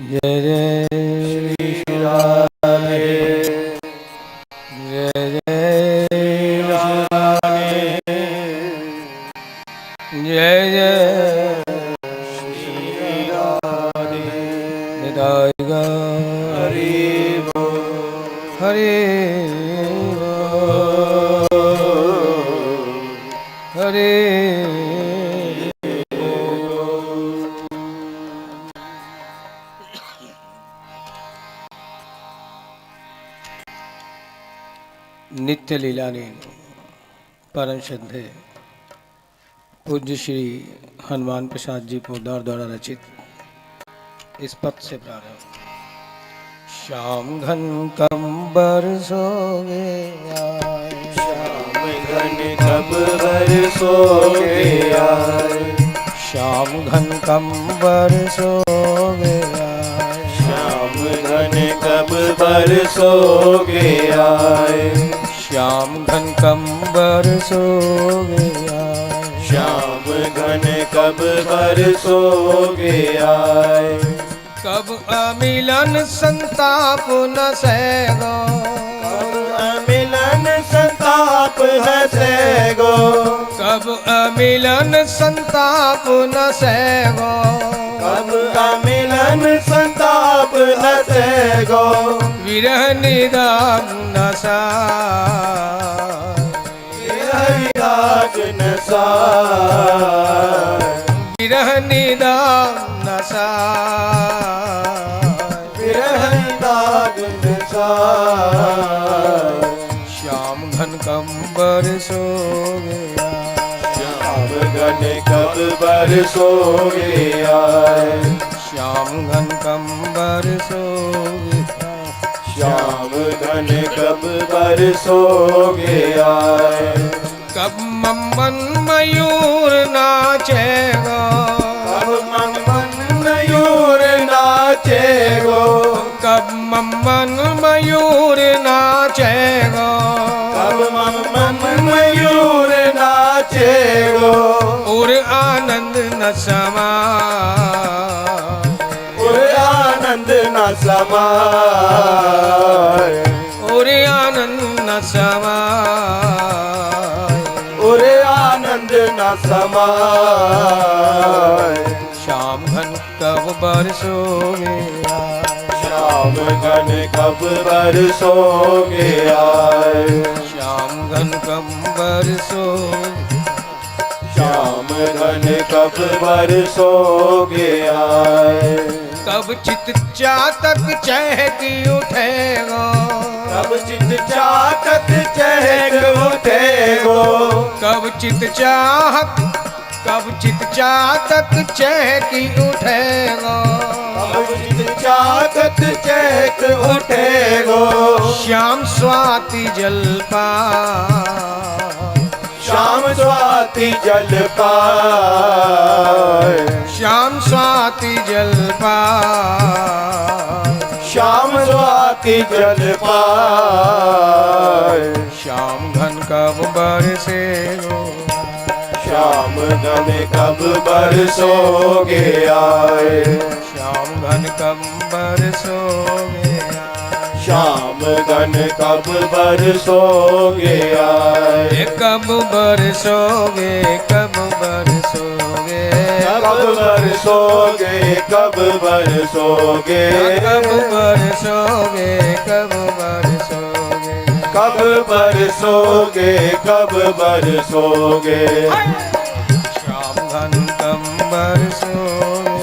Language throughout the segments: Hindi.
जय जय श्री राधे, जय जय राधे, जय जय श्री राधे। निताय गौर हरि बोल, हरि बोल, हरि नित्य लीला ने परम श्रद्धे पूज्य श्री हनुमान प्रसाद जी पोदार द्वारा रचित इस पद से प्रारंभ। श्याम घन कंबर सोगे आए, श्याम घन कंबर सोगे आए, श्याम घन कंबर सोगे आए, श्याम घन कंबर सोगे आए, श्याम घन कंबर सोगे आए, श्याम घन कंबर सोगे आए। कब अमिलन संताप न सैगो, कब अमिलन संताप न सैगो, कब अमिलन संताप न सैगो, कब अमिलन संताप न सैगो, विरह निदान न विरह राग न साय, विरह निदान न विरह दाग न साय। श्याम घन कंबर सोगे आए, श्याम घन कंबर सोगे आए, श्याम घन कंबर सोगे आए, श्याम घन कंबर सोगे आए। कब मम्मन मयूर नाचेगो, कब मम्मन मयूर नाचेगो, कब मम्मन मयूर नाचेगो, कब मम्मन मयूर नाचेगो, और आनंद न समाए, और आनंद न समाए, और आनंद न समाए, और आनंद न समाए। श्याम घन कब बरसोगे आए, श्याम घन कब बरसोगे आए, श्याम घन कब बरसोगे, श्याम घन कब बरसोगे आए। कब चित चातक चहक उठेगो, कब चित चाहत चहक उठेगो, कब चित चाहत, कब चित चातक चहक उठेगो, कब चित चाहत चहक उठेगो। श्याम स्वाति जलपा, श्याम स्वाति जल पाए, श्याम स्वाति जलपा, श्याम स्वाति जल पाए। श्याम घन कब बरसेगो, श्याम घन कब बरसोगे आए, श्याम घन कब बरसोगे आए, श्याम घन कब बरसोगे आए। कब बरसोगे, कब बरसोगे, कब बरसोगे, कब बरसोगे, कब बरसोगे, कब बरसोगे, कब बरसोगे, कब बरसोगे। श्याम घन कब बरसोगे,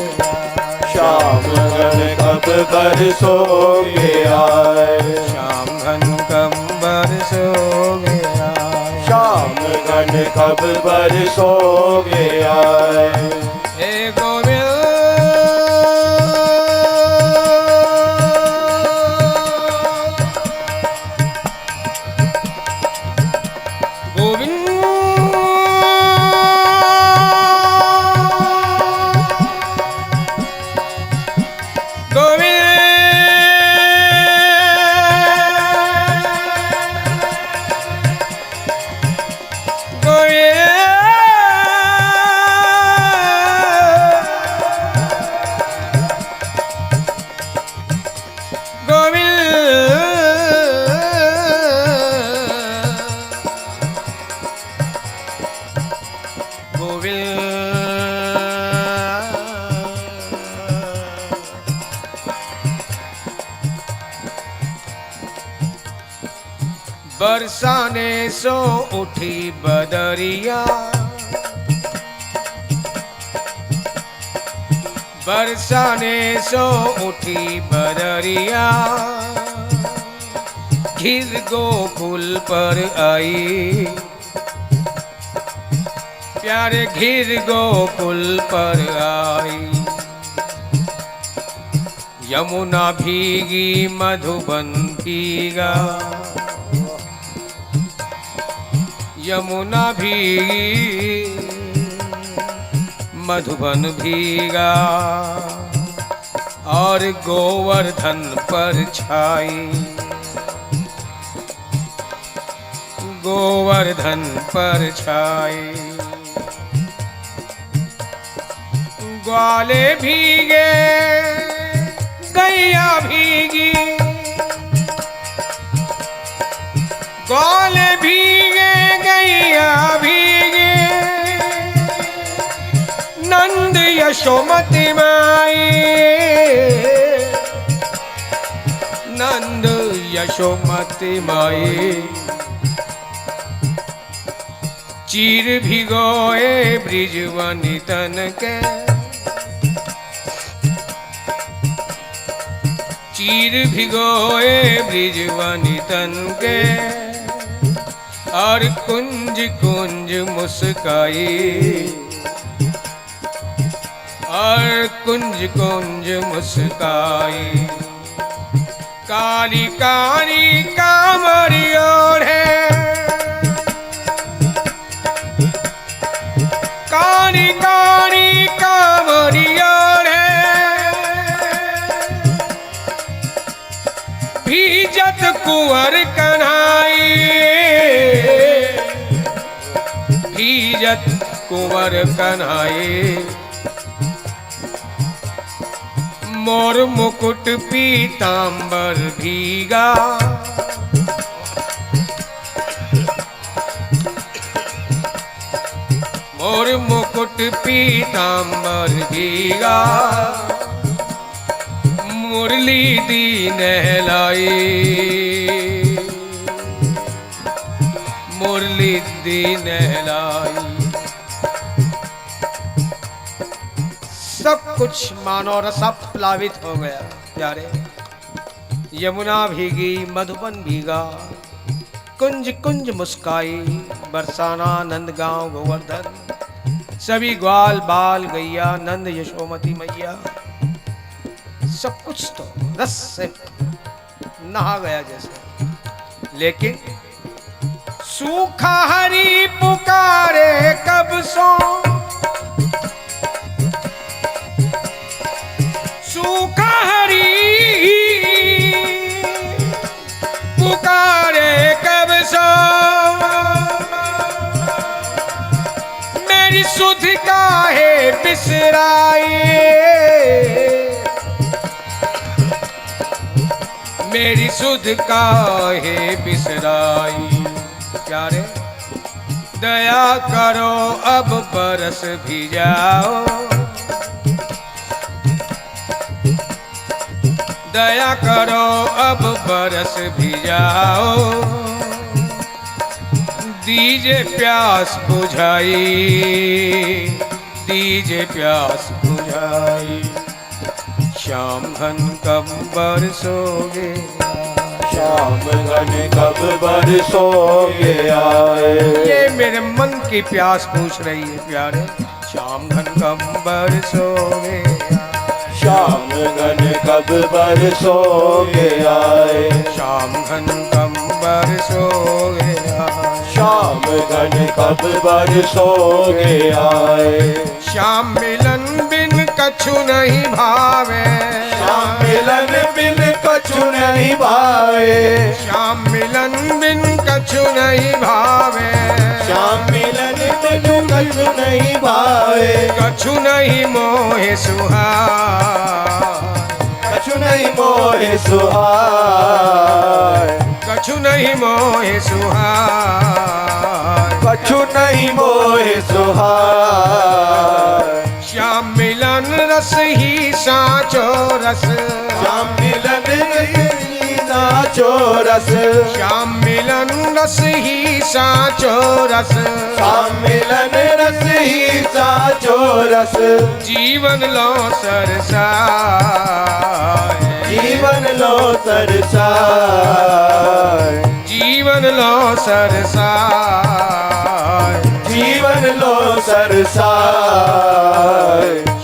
श्याम घन कब बरसोगे आए, श्याम घन कब बरसोगे आए, श्याम घन कब बरसोगे आए। हे गोविंद गोविंद गोविंद बरसाने सो उठी बदरिया, बरसाने सो उठी बदरिया, घिर गोकुल पर आई, प्यारे घिर गोकुल पर आई। यमुना भीगी मधुबन भीगा, यमुना भीगी मधुबन भीगा, और गोवर्धन पर छाई, गोवर्धन पर छाई। ग्वाले भीगे गैया भीगी, ग्वाले भीगे गैया भीगे, नंद यशोमती माई, नंद यशोमती माई। चीर भिगोए ब्रिजवनी तन के, चीर भिगोए ब्रिजवनी तन के, और कुंज कुंज मुस्काई, और कुंज कुंज मुस्काई। काली काली कांवरी ओढ़े, काली काली कांवरी ओढ़े, भीजत कुंवर कन्हाई, भीजत कुंवर कन्हाई। मोर मुकुट पीतांबर भीगा, मोर मुकुट पीतांबर भीगा, मुरली दी नहलाई, मुरली दी नहलाई। सब कुछ मानो रसा प्लावित हो गया प्यारे। यमुना भीगी मधुबन भीगा, कुंज कुंज मुस्काई, बरसाना नंदगांव गोवर्धन, सभी ग्वाल बाल गैया नंद यशोमती मैया, सब कुछ तो रस से नहा गया जैसे। लेकिन सूखा हरी पुकारे कब सो, सूखा हरी पुकारे कब सो, मेरी सुध काहे बिसराई, मेरी सुध काहे बिसराई। प्यारे दया करो अब बरस भी जाओ, दया करो अब बरस भी जाओ, दीजे प्यास बुझाई, दीजे प्यास बुझाई। श्याम घन कब बरसोगे, श्याम घन कब बरसोगे आए। ये मेरे मन की प्यास पूछ रही है प्यारे। श्याम घन कब बरसोगे, श्याम घन कब बरसोगे आए। श्याम घन कब बरसोगे आए। श्याम घन कब बरसोगे आए। श्याम मिलन बिन कछु नहीं भावे, श्याम मिलन बिन कछु नहीं भावे। श्याम मिलन बिन कछु नहीं भावे, श्याम मिलन बिन कछु नहीं भावे। कछु नहीं मोहे सुहाए, कछु नहीं मोहे सुहाए। कछु नहीं मोहे सुहाए, कछु नहीं मोहे सुहाए। श्याम मिलन रस ही साचो रस, श्याम मिलन ही साचो रस, श्याम मिलन रस ही साचो रस, श्याम मिलन रस ही साचो रस, जीवन लो सरसाए, जीवन लो सरसाए, जीवन लो सरसाए, जीवन लो सरसाए।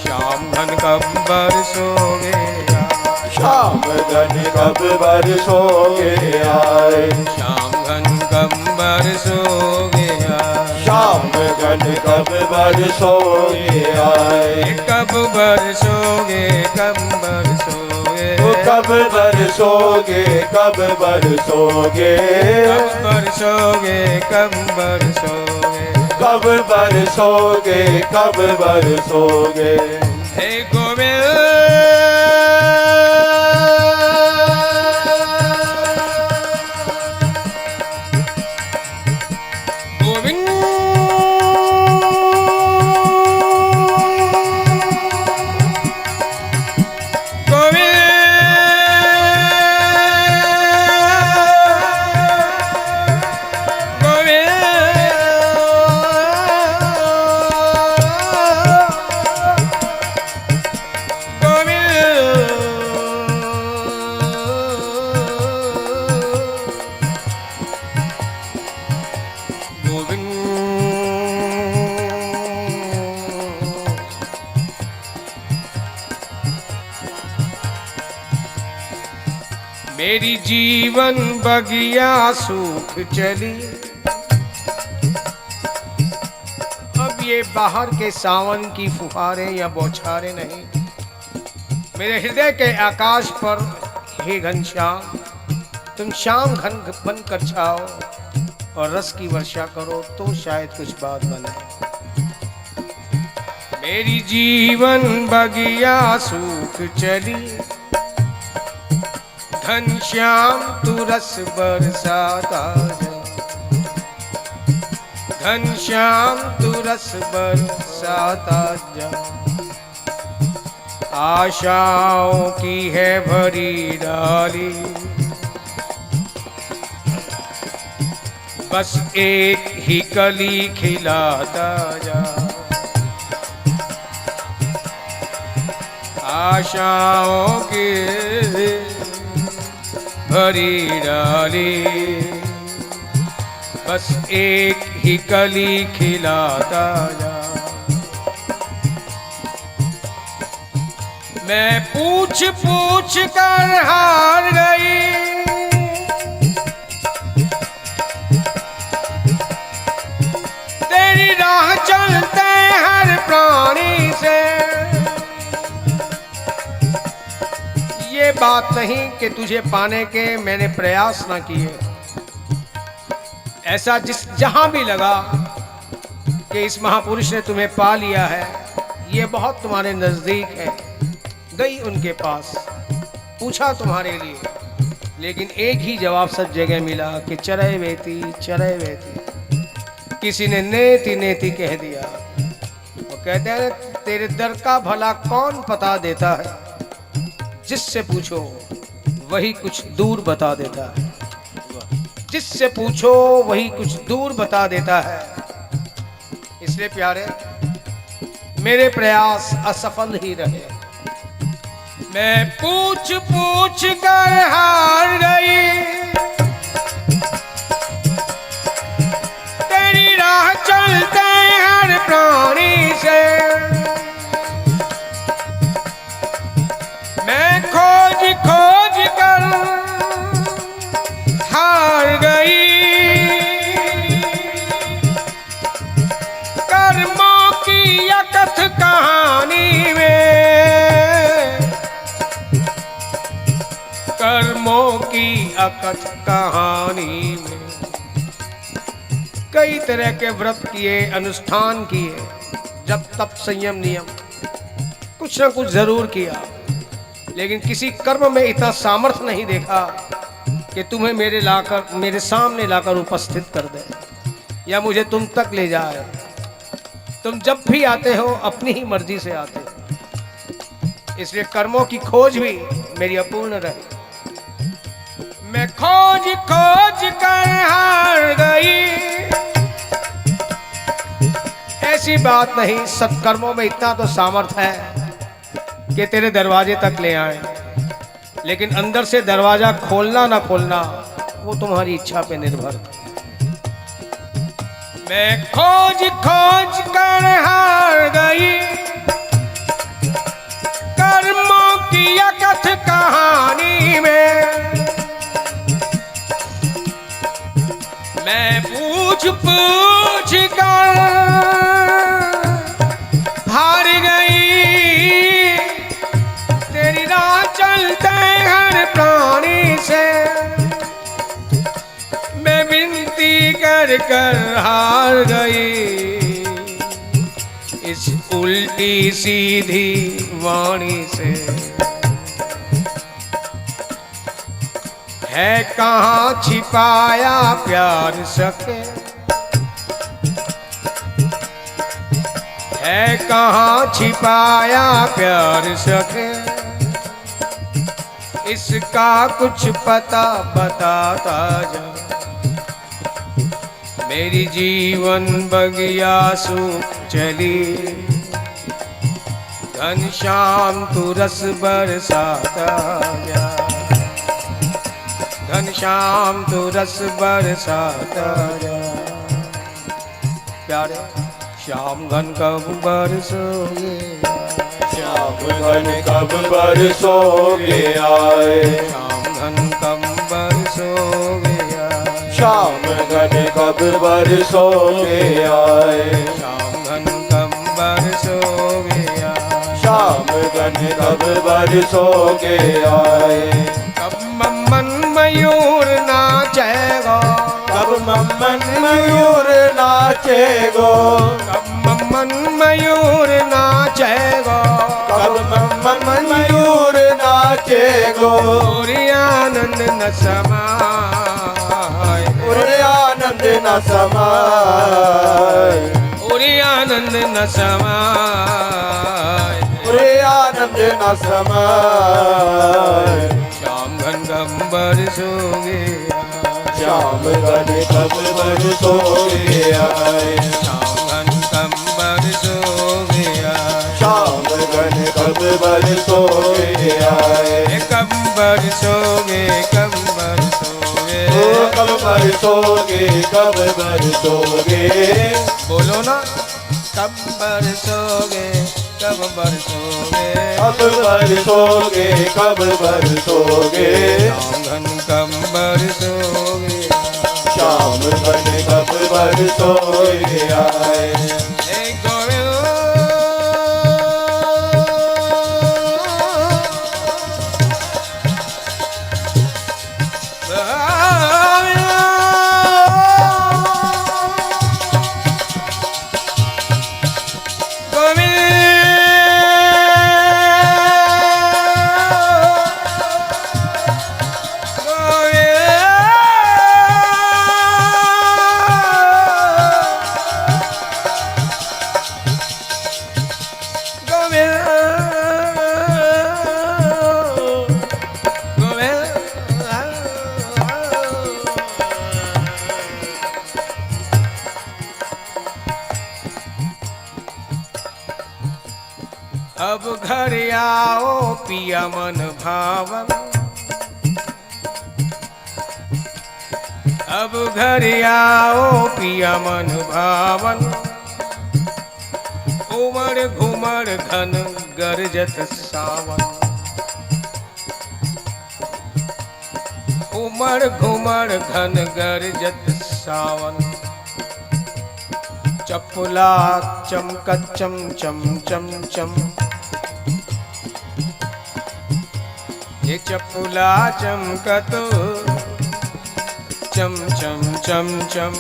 श्याम घन कब बरसोगे आए, श्याम घन कब बरसोगे आए, श्याम घन कब बरसोगे आए, श्याम घन कब बरसोगे आए, कब बरसोगे कब बरसोगे, वो कब बरसोगे कब बरसोगे, कब बरसोगे कब बरसोगे, कब बरसोगे कब बरसोगे। हे गोविंद गोविंद मेरी जीवन बगिया सूख चली, अब ये बाहर के सावन की फुहारें या बौछारें नहीं, मेरे हृदय के आकाश पर हे घनश्याम तुम श्याम घन बन कर छाओ और रस की वर्षा करो तो शायद कुछ बात बने। मेरी जीवन बगिया सूख चली, घनश्याम तू रस बरसाता जा, घनश्याम तू रस बरसाता जा, आशाओं की है भरी डाली, बस एक ही कली खिलाता जा, आशाओं की भरी डाली, बस एक ही कली खिलाता जा। मैं पूछ पूछ कर हार गई, तेरी राह चलते हर प्राणी से, ये बात नहीं कि तुझे पाने के मैंने प्रयास ना किए, ऐसा जहां भी लगा कि इस महापुरुष ने तुम्हें पा लिया है, ये बहुत तुम्हारे नजदीक है, गई उनके पास पूछा तुम्हारे लिए, लेकिन एक ही जवाब सब जगह मिला कि चरय वेती चरय वेती। किसी ने नेति नेति कह दिया। वो कहते हैं तेरे दर का भला कौन पता देता है, जिससे पूछो वही कुछ दूर बता देता है, जिससे पूछो वही कुछ दूर बता देता है। इसलिए प्यारे मेरे प्रयास असफल ही रहे, मैं पूछ पूछ कर हार गई, तेरी राह चलते हर प्राणी से, मैं खोज खोज कर हार गई, कर्मों की अकथ कहानी में, कर्मों की अकथ कहानी में। कई तरह के व्रत किए, अनुष्ठान किए, जब तप संयम नियम कुछ ना कुछ जरूर किया, लेकिन किसी कर्म में इतना सामर्थ्य नहीं देखा कि तुम्हें मेरे सामने लाकर उपस्थित कर दे या मुझे तुम तक ले जाए। तुम जब भी आते हो अपनी ही मर्जी से आते हो, इसलिए कर्मों की खोज भी मेरी अपूर्ण रही। मैं खोज खोज कर हार गई। ऐसी बात नहीं, सत्कर्मों में इतना तो सामर्थ्य है कि तेरे दरवाजे तक ले आए, लेकिन अंदर से दरवाजा खोलना ना खोलना वो तुम्हारी इच्छा पे निर्भर। मैं खोज खोज कर हार गई, कर्मों की अकथ कहानी में मैं पूछ पूछ कर हार गई। तेरी राह चलते हर प्राणी से मैं विनती कर कर हार गई। इस उल्टी सीधी वाणी से है कहाँ छिपाया प्यार सके, है कहाँ छिपाया प्यार सके। इसका कुछ पता बताता जा, मेरी जीवन बगिया सूख चली। घनश्याम तू रस बरसाता जा, घनश्याम तू रस बरसाता जा। प्यारे श्याम घन कब बरसोगे, श्याम घन कब बरसोगे आए, श्याम घन कब बरसोगे आए, श्याम घन कब बरसोगे आए, श्याम घन कब बरसोगे आए, श्याम घन कब बरसोगे आए। कब मन मयूर नाचेगा, कब मम्मन मयूर नाचेगो, कब मन मयूर नाचेगा, कब मम्मन मयूर नाचेगो। पूरी आनंद न समाए, पूरे आनंद न समाए, पूरी आनंद न समाए, पूरे आनंद न समाए। श्याम घन कब बरसोगे, श्याम घन कब बरसोगे आए, श्याम घन कब बरसोगे आए, श्याम घन कब बरसोगे आए। कब बरसोगे, कब बरसोगे, ओ कब बरसोगे, कब बरसोगे। बोलो ना, कब बरसोगे, कब बरसोगे, कब बरसोगे, कब बरसोगे। श्याम घन कब बरसोगे, श्याम घन कब बरसोगे आए। एक गोविंद अब घर आओ पिया मन भावन, अब घर आओ पिया मन भावन। उमड़ घुमड़ घन गरजत सावन, उमड़ घुमड़ घन गरजत सावन। चपला चमकत चम चम चम चम, ये चपला चमकत चम चम चम चम,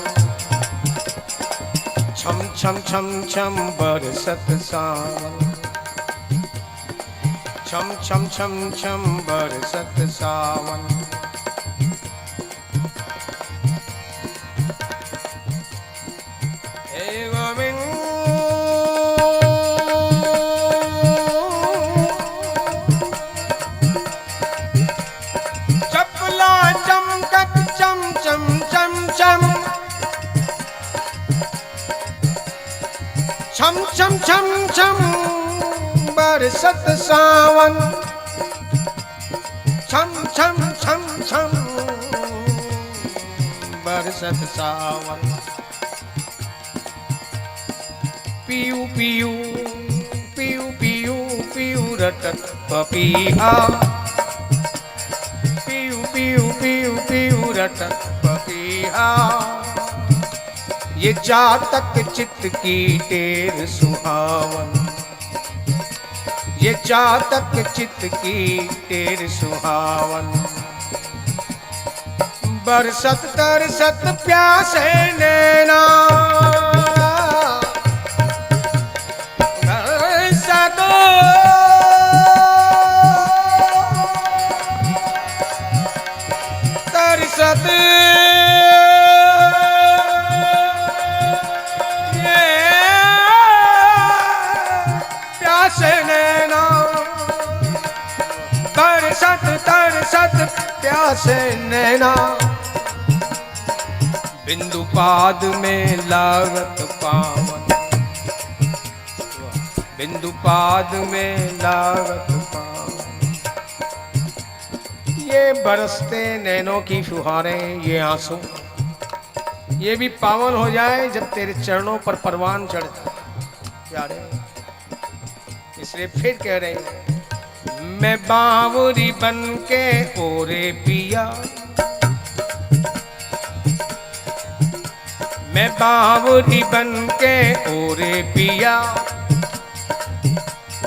छम छम छम छम बरसत सावन, छम छम छम छम बरसत सावन। हे गोविंद चपला चम बरसत सावन छम छम छम छम बरसत सावन पियू पियू पियू पियू पियू रटत पपीहा पियू पियू पियू पियू रटत पपीहा ये जातक चित्त की टेर सुहावन ये जातक चित्त की टेर सुहावन बरसत तरसत प्यासे नैना बरसत तरसत प्यासे नैना तरसत तरसत प्यासे नैना बिंदु पाद में लागत पावन बिंदु पाद में लागत पावन ये बरसते नैनों की फुहारें ये आंसू ये भी पावन हो जाए जब तेरे चरणों पर परवान चढ़ जाए प्यारे। इसलिए फिर कह रहे हैं मैं बावरी बन के ओरे पिया मैं बावरी बन के ओरे पिया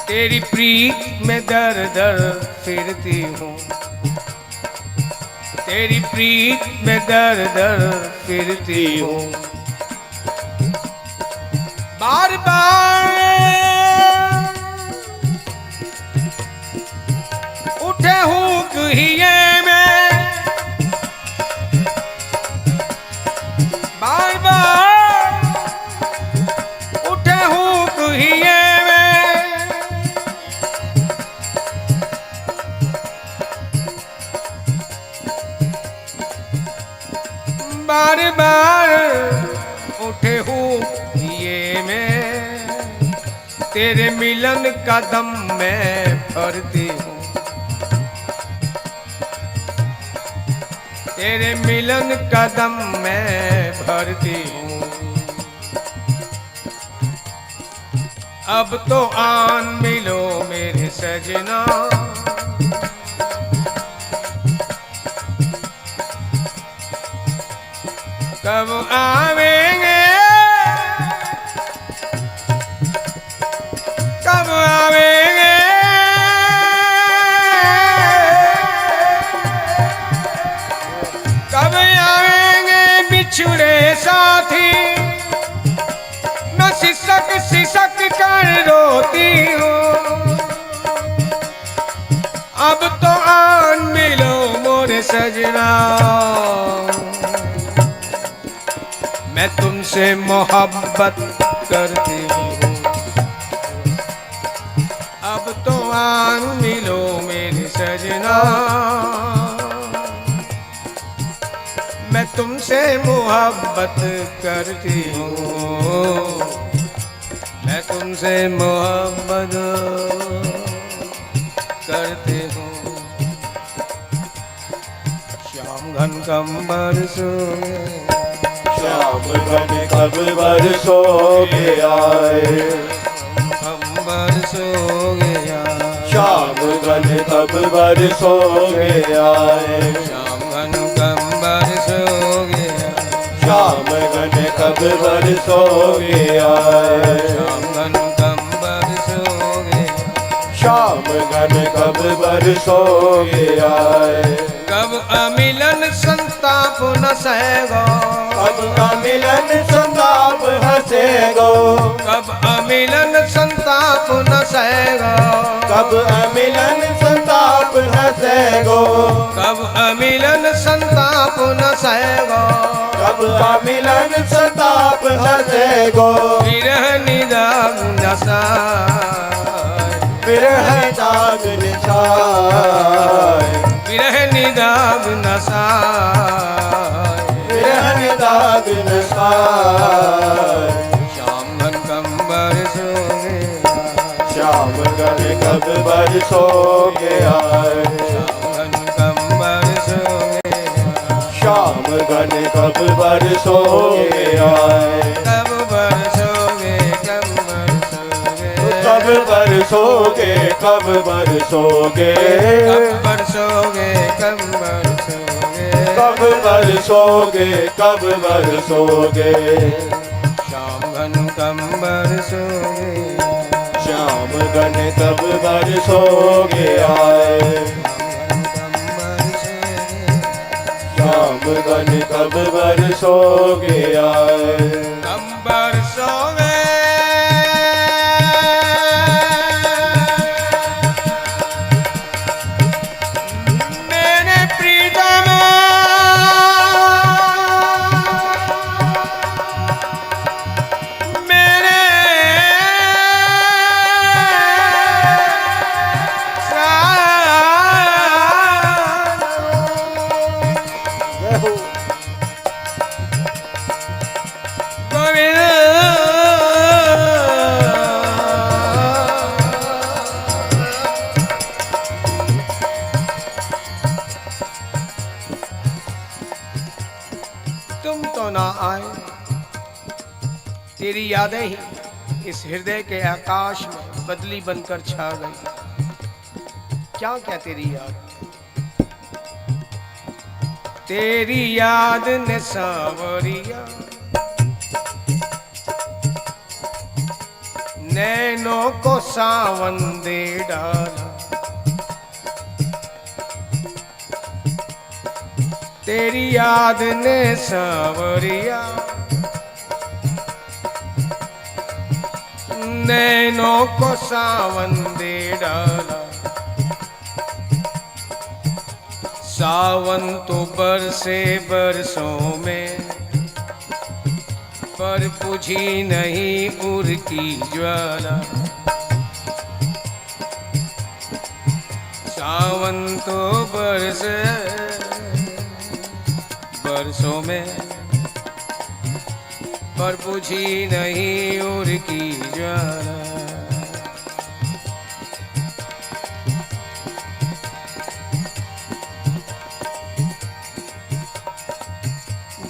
तेरी प्रीत में दर दर फिरती हूँ तेरी प्रीत में दर दर फिरती हूँ बार बार उठे हूँ कहिए में बार बार उठे हूँ कहिए में बार बार उठे हूँ ये में तेरे मिलन का दम मैं भरती हूँ तेरे मिलन का दम मैं भरती हूँ अब तो आन मिलो मेरे सजना कब आवेंगे कब आवेंगे कब आवेंगे बिछुड़े साथी मैं सिसक सिसक कर रोती हूँ अब तो आन मिलो मोरे सजना मैं तुमसे मोहब्बत करती हूँ अब तो आन मिलो मेरे सजना मैं तुमसे मोहब्बत करती हूँ मैं तुमसे मोहब्बत करती हूँ श्याम घन कंबर सोए श्याम घन कब बरसोगे आए कंबर सो गया श्याम घन कब बरसोगे आए श्याम घन कंबर सो गया श्याम घन कब बरसोगे आए श्याम घन कंबर सो गया श्याम घन कब बरसोगे आए कब अमिलन संताप न सहेगो कब अमिलन संताप हंसेगो कब अमिलन संताप न सहेगो कब अमिलन संताप हंसेगो कब अमिलन संताप न सहेगो कब अमिलन संताप हंसेगो विरह निदान नसाय विरह दाग निछाए विरह निदान नसाय विरह दाग निछाए श्याम घन कंबर सो गया श्याम घन कब बरसोगे आए, श्याम घन कब बरसोगे आए, श्याम घन कब बरसोगे, कब बरसोगे, कब बरसोगे, कब बरसोगे, कब बरसोगे, कब बरसोगे, श्याम घन कब बरसोगे, श्याम घन कब बरसोगे आए, श्याम घन कब बरसोगे आए, कब बरसोगे, मेरे प्रीतम मेरे तुम तो ना आए, तेरी यादें ही इस हृदय के आकाश में बदली बनकर छा गई। क्या क्या तेरी याद, तेरी याद ने सांवरिया नैनों को सावन दे डाला, तेरी याद ने सांवरिया नैनों को सावन दे डाला, सावन तो बरसे बरसों में पर बुझी नहीं उर की ज्वाला, सावन तो बरसे बरसों में पर बुझी नहीं उर की ज्वाला,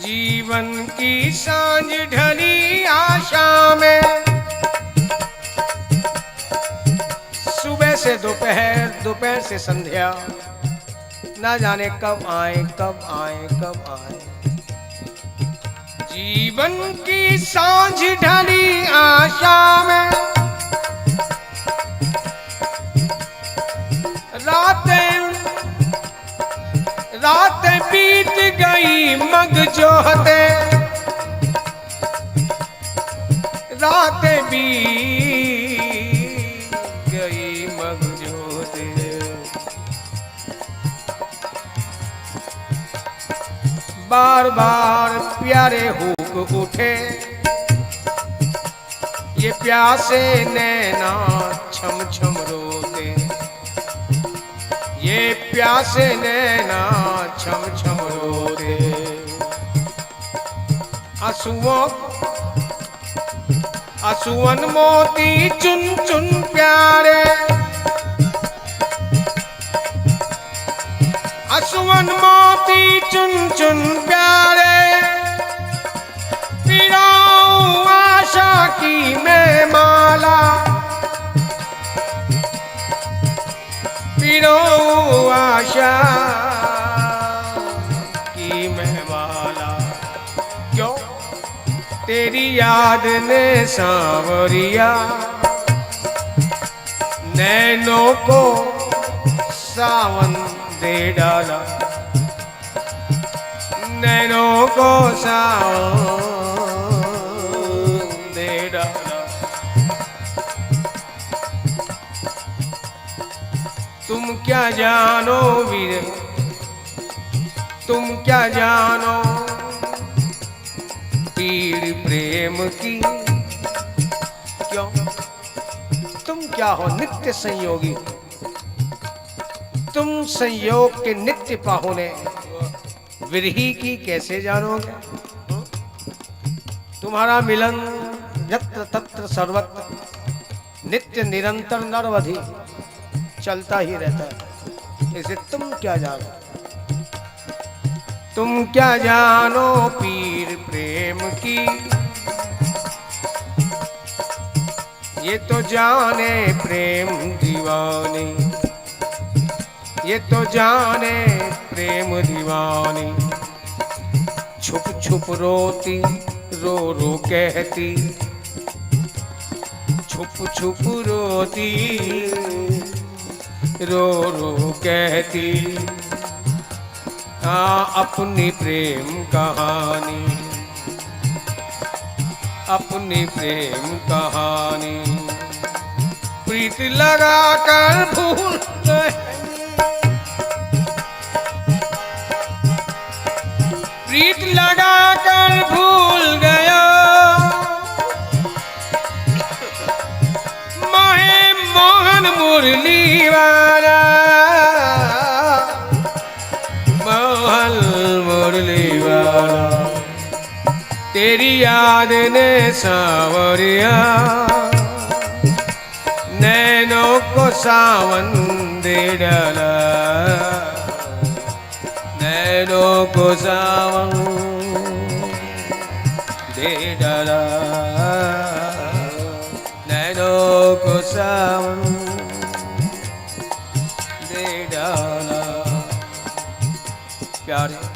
जीवन की सांझ ढली आशा में, सुबह से दोपहर, दोपहर से संध्या, ना जाने कब आए, कब आए, कब आए, जीवन की सांझ ढली आशा में, रातें रातें बीत गई मग जोहते, रातें बीत गई मग जोहते, बार बार प्यारे हुक उठे, ये प्यासे नैना छम छम रोते, ये प्यासे नैना छम छम रोते, आंसुअन मोती चुन चुन प्यारे, आंसुअन मोती चुन चुन प्यारे, पिराऊं आशा की मैं माला, पिराऊं आशा की मैं माला, क्यों तेरी याद ने सांवरिया नैनों को सावन दे डाला, नैनों को सावन दे डाला, तुम क्या जानो वीर, तुम क्या जानो पीड़ प्रेम की, क्यों तुम क्या हो नित्य संयोगी, तुम संयोग के नित्य पाहुने, विरही की कैसे जानोगे, तुम्हारा मिलन यत्र तत्र सर्वत्र नित्य निरंतर नरवधि, चलता ही रहता है। इसे तुम क्या जानो? तुम क्या जानो पीर प्रेम की, ये तो जाने प्रेम दीवानी, ये तो जाने प्रेम दीवानी। छुप छुप रोती रो रो कहती, छुप छुप रोती रो रो कहती, अपनी प्रेम कहानी, अपनी प्रेम कहानी। प्रीत लगा कर भूल गए, प्रीत लगा कर भूल गया, मोहे मोहन मुरली वाला, मोहन मुरली वाला। तेरी याद ने सांवरिया नैनों को सावन दे डाला, नैनों को सावन दे डाला, नैनों को सावन दे डाला। प्यारे,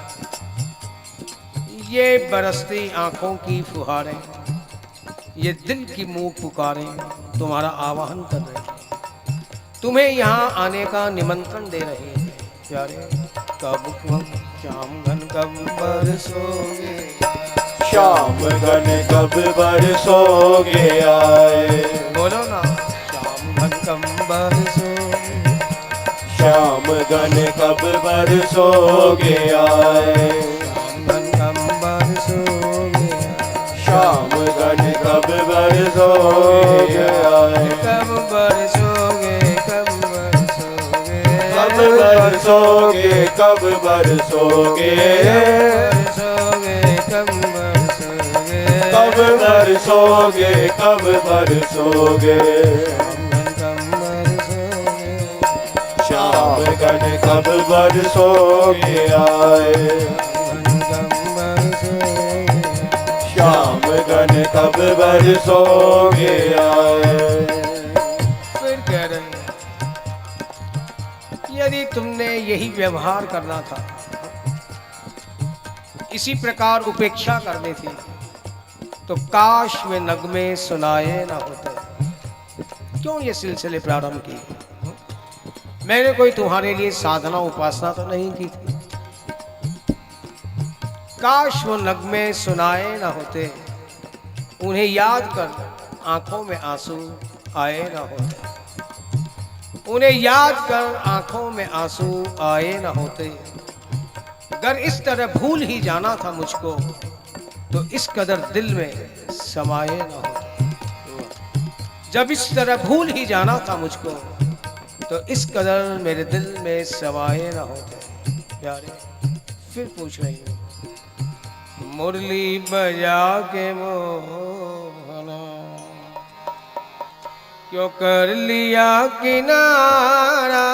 ये बरसती आंखों की फुहारें, ये दिल की मुंह पुकारें तुम्हारा आवाहन कर रहे हैं, तुम्हें यहाँ आने का निमंत्रण दे रहे हैं। प्यारे, कब श्याम घन कब बरसोगे, श्याम घन कब बरसोगे आए, बोलो ना, श्याम घन कब बरसोगे, श्याम घन कब बरसोगे आए, श्याम घन कब बरसोगे आए, श्याम घन कब बरसोगे आए, कब बरसोगे, कब बरसोगे, कब बरसोगे, कब बरसोगे, कब बरसोगे, कब बरसोगे, कब बरसोगे, श्याम घन कब बरसोगे आए, श्याम घन कब बरसोगे आए। फिर कह रहे हैं, यदि तुमने यही व्यवहार करना था, इसी प्रकार उपेक्षा करनी थी, तो काश वे नगमे सुनाए ना होते। क्यों ये सिलसिले प्रारंभ किए? मैंने कोई तुम्हारे लिए साधना उपासना तो नहीं की थी। काश वो नगमे सुनाए ना होते, उन्हें याद कर आंखों में आंसू आए ना होते, उन्हें याद कर आंखों में आंसू आए ना होते। अगर इस तरह भूल ही जाना था मुझको, तो इस कदर दिल में समाये ना होते। जब इस तरह भूल ही जाना था मुझको, तो इस कदर मेरे दिल में समाये ना होते। प्यारे, फिर पूछ रही हूँ, मुरली बजा के मोहना क्यों कर लिया किनारा,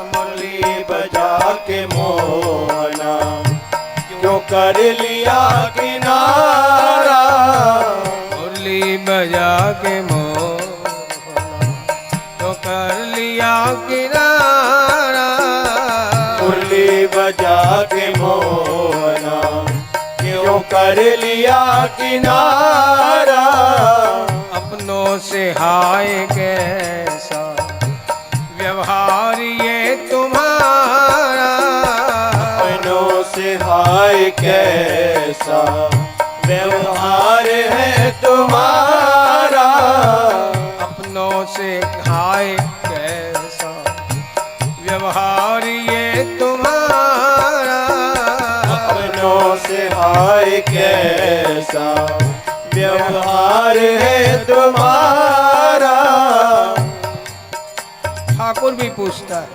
मुरली बजा के मोहना क्यों कर लिया किनारा, मुरली बजा के मोहना क्यों कर लिया किनारा, मुरली बजा के मोहना क्यों कर लिया किनारा, अपनों से हाय कैसा व्यवहार ये तुम्हारा, अपनों से हाय कैसा व्यवहार है तुम्हारा, अपनों से हाय कैसा व्यवहार ये तुम्हारा, अपनों से हाय कैसा व्यवहार है तुम्हारा। ठाकुर भी पूछता है,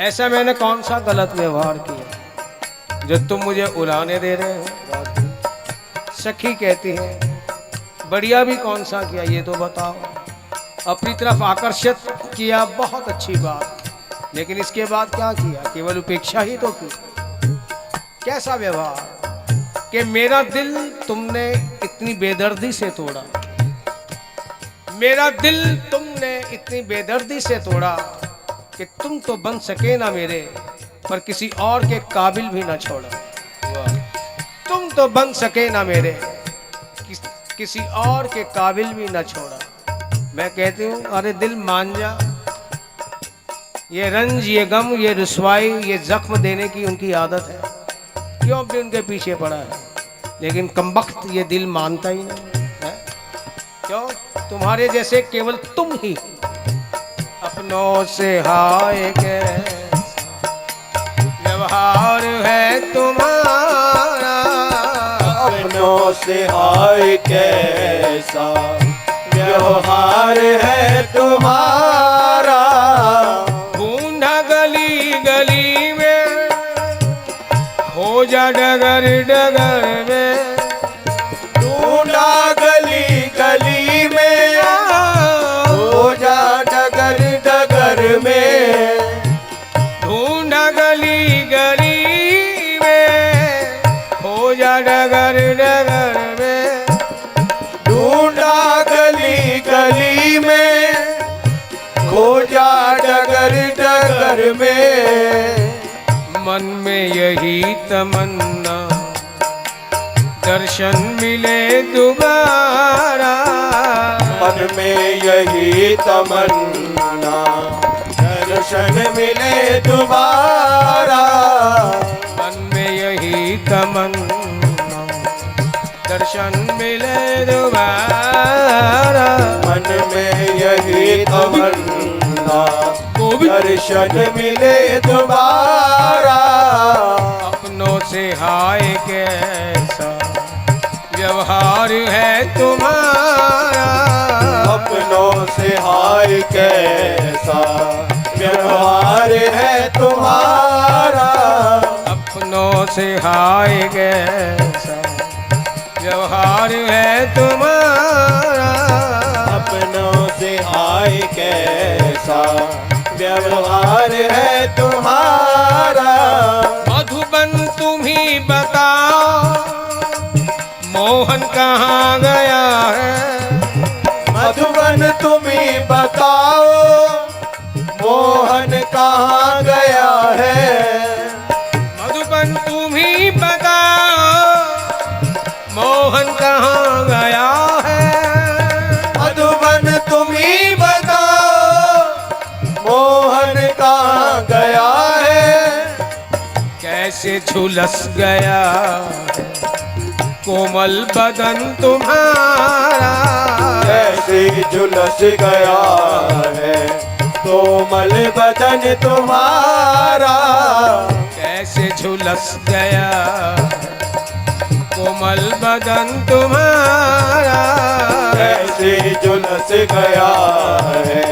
ऐसा मैंने कौन सा गलत व्यवहार किया जो तुम मुझे उड़ाने दे रहे हो? सखी कहती है, बढ़िया भी कौन सा किया ये तो बताओ। अपनी तरफ आकर्षित किया, बहुत अच्छी बात, लेकिन इसके बाद क्या किया? केवल उपेक्षा ही तो की। कैसा व्यवहार कि मेरा दिल तुमने इतनी बेदर्दी से तोड़ा, मेरा दिल तुमने इतनी बेदर्दी से तोड़ा कि तुम तो बन सके ना मेरे, पर किसी और के काबिल भी ना छोड़ा। तुम तो बन सके ना मेरे, किसी और के काबिल भी ना छोड़ा। मैं कहती हूँ अरे दिल मान जा, ये रंज, ये गम, ये रुसवाई, ये जख्म देने की उनकी आदत है, क्यों भी उनके पीछे पड़ा है, लेकिन कमबख्त ये दिल मानता ही नहीं है। क्यों? तुम्हारे जैसे केवल तुम ही अपनों से हाय के व्यवहार है तुम्हारा, अपनों से हाय कैसा व्यवहार है तुम्हारा। ढूंढा गली गली में, खोजा डगर डगर में, ढूंढा गली गली में, खोजा डगर डगर में, ढूंढा गली गली में, खोजा डगर डगर में, ढूंढा गली गली में, खोजा डगर डगर में। मन में यही तमन्ना दर्शन मिले दोबारा, मन में यही तमन्ना दर्शन मिले दोबारा। मन में यही तमन्ना दर्शन मिले दोबारा, मन में यही तमन्ना दर्शन मिले दोबारा। अपनों से हाय कैसा व्यवहार है तुम्हारा, अपनों से हाय कैसा व्यवहार है तुम्हारा। अपनों से हाय कैसा व्यवहार है तुम्हारा, अपनों से हाय कैसा व्यवहार है तुम्हारा। मधुबन तुम ही बताओ मोहन कहाँ गया है, मधुबन तुम ही बताओ मोहन कहाँ गया है। मधुबन तुम ही बताओ मोहन कहाँ गया है, मधुबन तुम ही बताओ मोहन कहाँ गया है। कैसे झुलस गया है कोमल बदन तुम्हारा, कैसे झुलस गया है कोमल बदन तुम्हारा। कैसे झुलस गया कोमल बदन तुम्हारा, कैसे झुलस गया है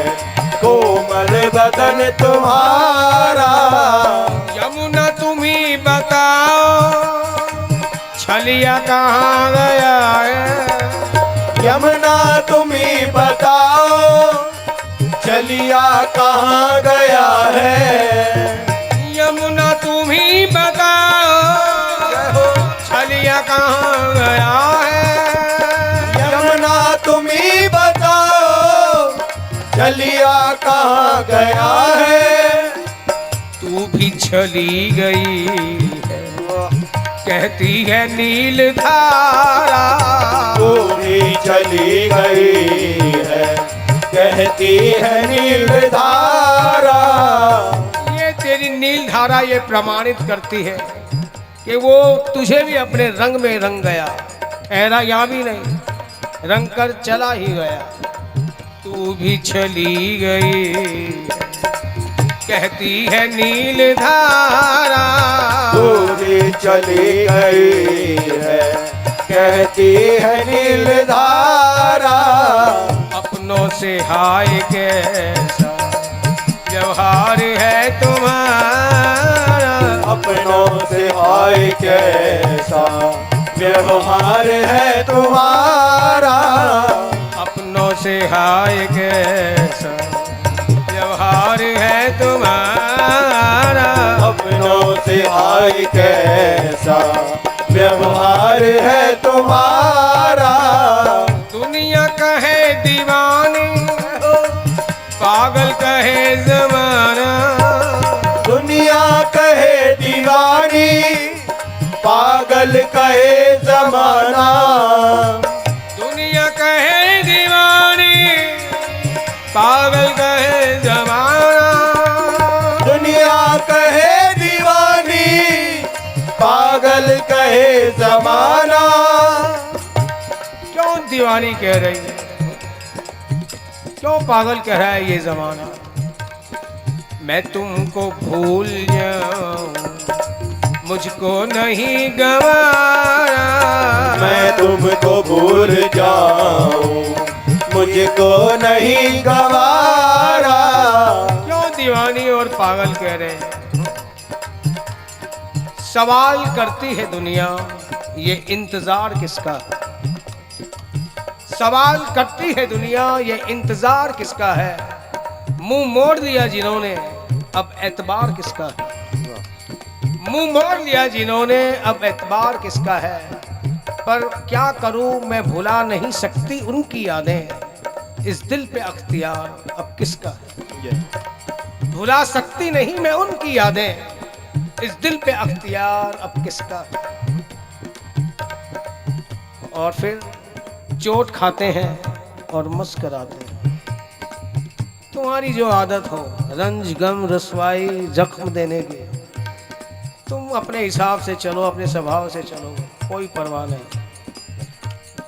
कोमल बदन तुम्हारा। यमुना तुम ही बताओ छलिया कहाँ गया है, यमुना तुम ही बताओ चलिया कहाँ गया है। यमुना तुम ही बताओ छलिया कहाँ गया है, यमुना तुम ही बताओ चलिया कहाँ गया है। तू भी चली गई है कहती है नील धारा, तू भी चली गई है कहती है नील धारा। ये तेरी नील धारा ये प्रमाणित करती है कि वो तुझे भी अपने रंग में रंग गया, ठहरा यहाँ भी नहीं, रंग कर चला ही गया। तू भी चली गई कहती है नील धारा, तू भी चली गई है कहती है नील धारा। अपनों से हाय कैसा व्यवहार है तुम्हारा, अपनों से हाय कैसा व्यवहार है तुम्हारा। अपनों से हाय कैसा व्यवहार है तुम्हारा। अपनों से हाय कैसा व्यवहार है तुम्हारा। दुनिया कहे दीवानी, पागल कहे जमाना। दुनिया कहे दीवानी, पागल कहे जमाना। दुनिया कहे दीवानी, पागल कहे जमाना। दुनिया कहे दीवानी, पागल कहे जमाना। क्यों दीवानी कह रही है, क्यों पागल कह रहा है ये जमाना। मैं तुमको भूल जाऊं, मुझको नहीं गवारा। मैं तुमको भूल जाऊं, मुझको नहीं गवारा। क्यों दीवानी और पागल कह रहे हैं। सवाल करती है दुनिया, ये इंतजार किसका। सवाल करती है दुनिया, ये इंतजार किसका है। मुंह मोड़ लिया जिन्होंने, अब एतबार किसका है। मुंह मोड़ लिया जिन्होंने, अब एतबार किसका है। पर क्या करूं मैं, भुला नहीं सकती उनकी यादें। इस दिल पे अख्तियार अब किसका है। भुला सकती नहीं मैं उनकी यादें, इस दिल पे अख्तियार अब किसका है। और फिर चोट खाते हैं और मुस्कराते हैं। तुम्हारी जो आदत हो रंज गम रसवाई जख्म देने की, तुम अपने हिसाब से चलो, अपने स्वभाव से चलो, कोई परवाह नहीं।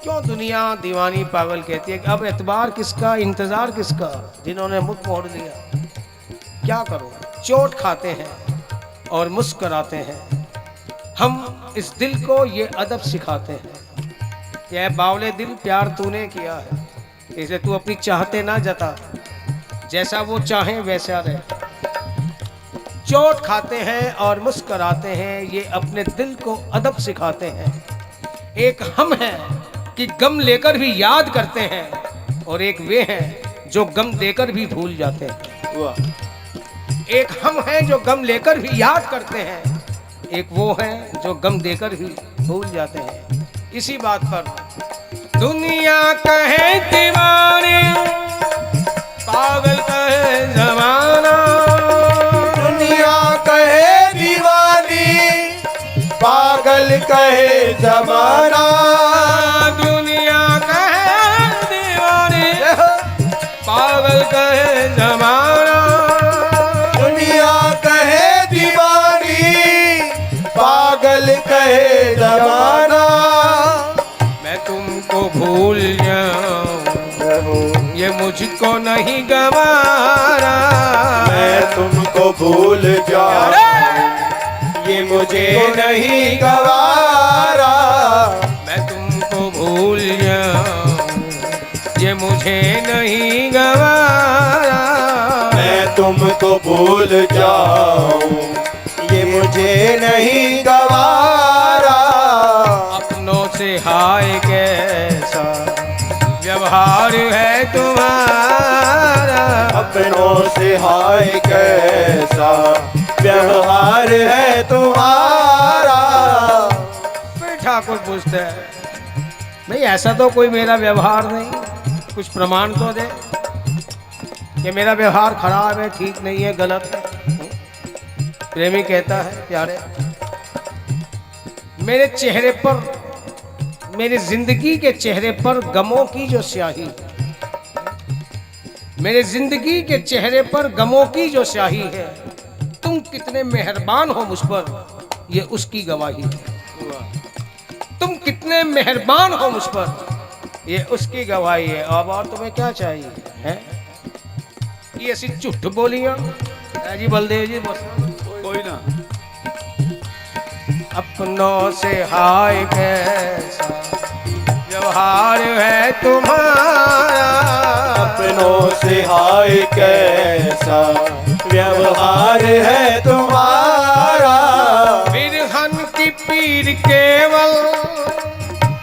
क्यों दुनिया दीवानी पागल कहती है कि अब एतबार किसका, इंतजार किसका, जिन्होंने मुख मोड़ दिया। क्या करो, चोट खाते हैं और मुस्कराते हैं। हम इस दिल को ये अदब सिखाते हैं कि ऐ बावले दिल, प्यार तूने किया है, इसे तू अपनी चाहते ना जता, जैसा वो चाहे वैसा रहे। चोट खाते हैं और मुस्कराते हैं, ये अपने दिल को अदब सिखाते हैं। एक हम हैं कि गम लेकर भी याद करते हैं, और एक वे हैं जो गम देकर भी भूल जाते हैं। वाह। एक हम हैं जो गम लेकर भी याद करते हैं, एक वो हैं जो गम देकर भी भूल जाते हैं। इसी बात पर दुनिया कहे दीवानी, पागल कहे जमाना। दुनिया कहे दीवानी, पागल कहे जमाना। दुनिया कहे दीवानी, पागल कहे जमाना। दुनिया कहे दीवानी, पागल कहे जमाना। मैं तुमको भूल जाऊं, ये मुझको नहीं गवारा। मैं तुमको भूल जाऊं, ये मुझे नहीं गवारा। मैं तुमको भूल जाऊं, ये मुझे नहीं गवारा। मैं तुमको भूल जाऊं, ये मुझे नहीं गवारा। अपनों से हाय कैसा व्यवहार है तुम्हारा। अपनों से हाय कैसा व्यवहार है तुम्हारा। फिर ठाकुर पूछते हैं, भाई ऐसा तो कोई मेरा व्यवहार नहीं, कुछ प्रमाण तो दे कि मेरा व्यवहार खराब है, ठीक नहीं है, गलत है। प्रेमी कहता है, प्यारे मेरे चेहरे पर, मेरी जिंदगी के चेहरे पर गमों की जो स्याही, मेरे जिंदगी के चेहरे पर गमों की जो स्याही है, तुम कितने मेहरबान हो मुझ पर, ये उसकी गवाही है। तुम कितने मेहरबान हो मुझ पर, ये उसकी गवाही है। अब और तुम्हें क्या चाहिए है। ये ऐसी झूठ बोलियां जी बलदेव जी, बस कोई ना। अपनों से हाय कैसा व्यवहार है तुम्हारा। अपनों से हाय कैसा व्यवहार है तुम्हारा। बिरहन की पीर केवल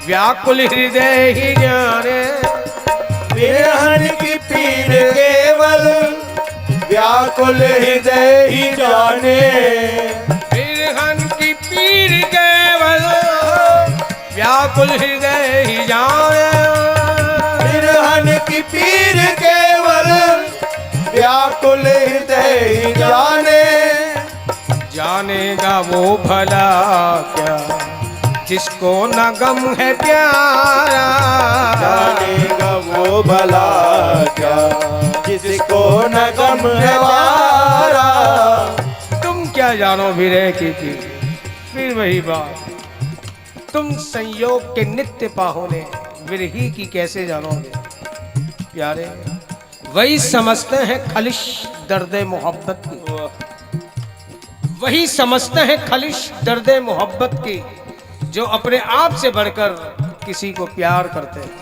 व्याकुल हृदय ही जाने। बिरहन की पीर केवल व्याकुल व्याकुल हृदय ही जाने, बिरहन की पीर केवल व्याकुल हृदय ही जाने, बिरहन की पीर केवल व्याकुल हृदय ही जाने। जानेगा वो भला क्या जिसको न गम है प्यारा, जानेगा वो भला क्या जिसको न गम है प्यारा। तुम क्या जानो विरह की फिर वही बात, तुम संयोग के नित्य पाहुने विरही की कैसे जानोगे प्यारे। वही समझते हैं खलिश दर्द मोहब्बत की, वही समझते हैं खलिश दर्द मोहब्बत की, जो अपने आप से बढ़कर किसी को प्यार करते हैं,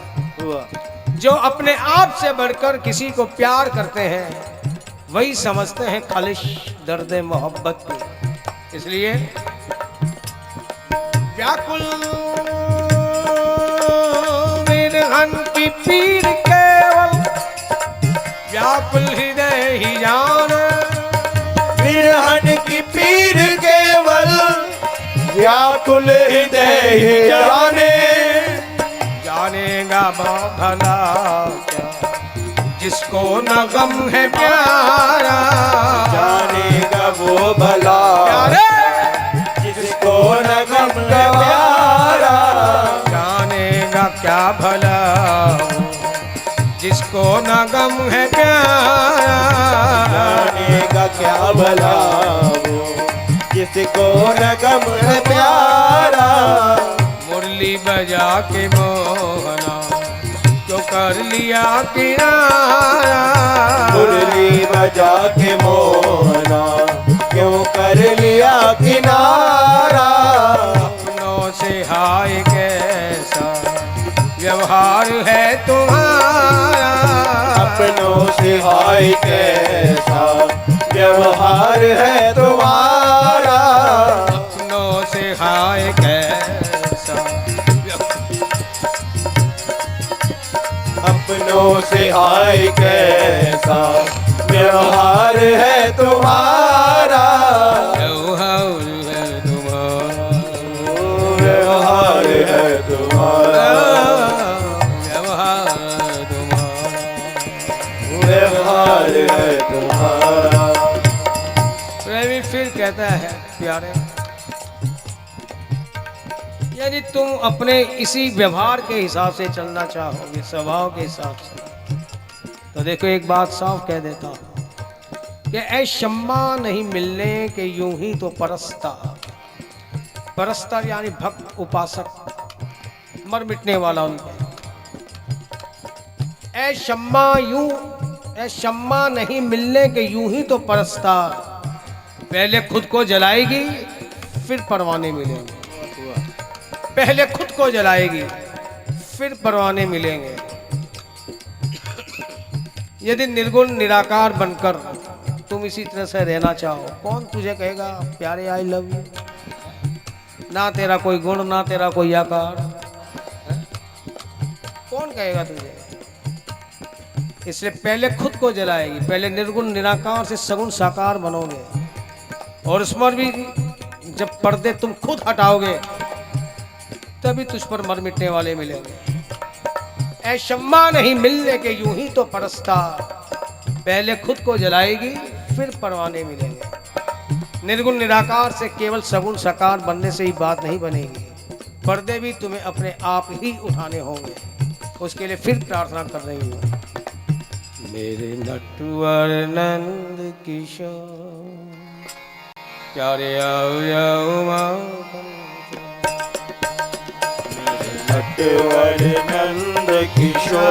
जो अपने आप से बढ़कर किसी को प्यार करते हैं, वही समझते हैं खलिश दर्द मोहब्बत की। इसलिए व्याकुल विरहन की पीर केवल व्याकुल हृदय ही जाने, बिरहन की पीर केवल व्याकुल हृदय ही जाने। जानेगा वो भला क्या जिसको न गम है प्यारा, जानेगा वो भला प्यारे जिसको न गम है प्यारा। जानेगा क्या भला जिसको न गम है प्यारा, जानेगा क्या भला वो जिसको न गम है प्यारा। मुरली बजा के मोहना क्यों कर लिया किनारा, मुरली बजा के मोहना क्यों कर लिया किनारा। अपनों से हाय कैसा व्यवहार है तुम्हारा, अपनों से हाय कैसा व्यवहार है तुम्हारा। अपनों से हाय कैसा अपनों से हाय कैसा व्यवहार है तुम्हारा। व्यवहार है तुम्हारा, व्यवहार है तुम्हारा। व्यवहार तुम्हारा, व्यवहार है तुम्हारा। प्रेमी फिर कहता है प्यारे, यदि तुम अपने इसी व्यवहार के हिसाब से चलना चाहोगे, स्वभाव के हिसाब से, तो देखो एक बात साफ कह देता हूं कि ऐ शम्मा नहीं मिलने के यूं ही तो परस्ता, परस्ता यानी भक्त उपासक मर मिटने वाला उनके। ऐ शम्मा नहीं मिलने के यूं ही तो परस्ता, पहले खुद को जलाएगी फिर परवाने मिलेंगे, पहले खुद को जलाएगी फिर परवाने मिलेंगे। यदि निर्गुण निराकार बनकर तुम इसी तरह से रहना चाहो, कौन तुझे कहेगा प्यारे आई लव यू, ना तेरा कोई गुण ना तेरा कोई आकार, कौन कहेगा तुझे। इसलिए पहले खुद को जलाएगी, पहले निर्गुण निराकार से सगुण साकार बनोगे, और उसमें भी जब पर्दे तुम खुद हटाओगे तभी तुझ पर मर मिटने वाले मिलेंगे। ऐ शम्मा नहीं मिलने के यूं ही तो परस्ता, पहले खुद को जलाएगी फिर परवाने मिलेंगे। निर्गुण निराकार से केवल सगुण साकार बनने से ही बात नहीं बनेगी, पर्दे भी तुम्हें अपने आप ही उठाने होंगे। उसके लिए फिर प्रार्थना कर रही हूँ, मेरे नटवर नंद किशोर प्यारे आओ आओ माँ, नटवर नंद किशोर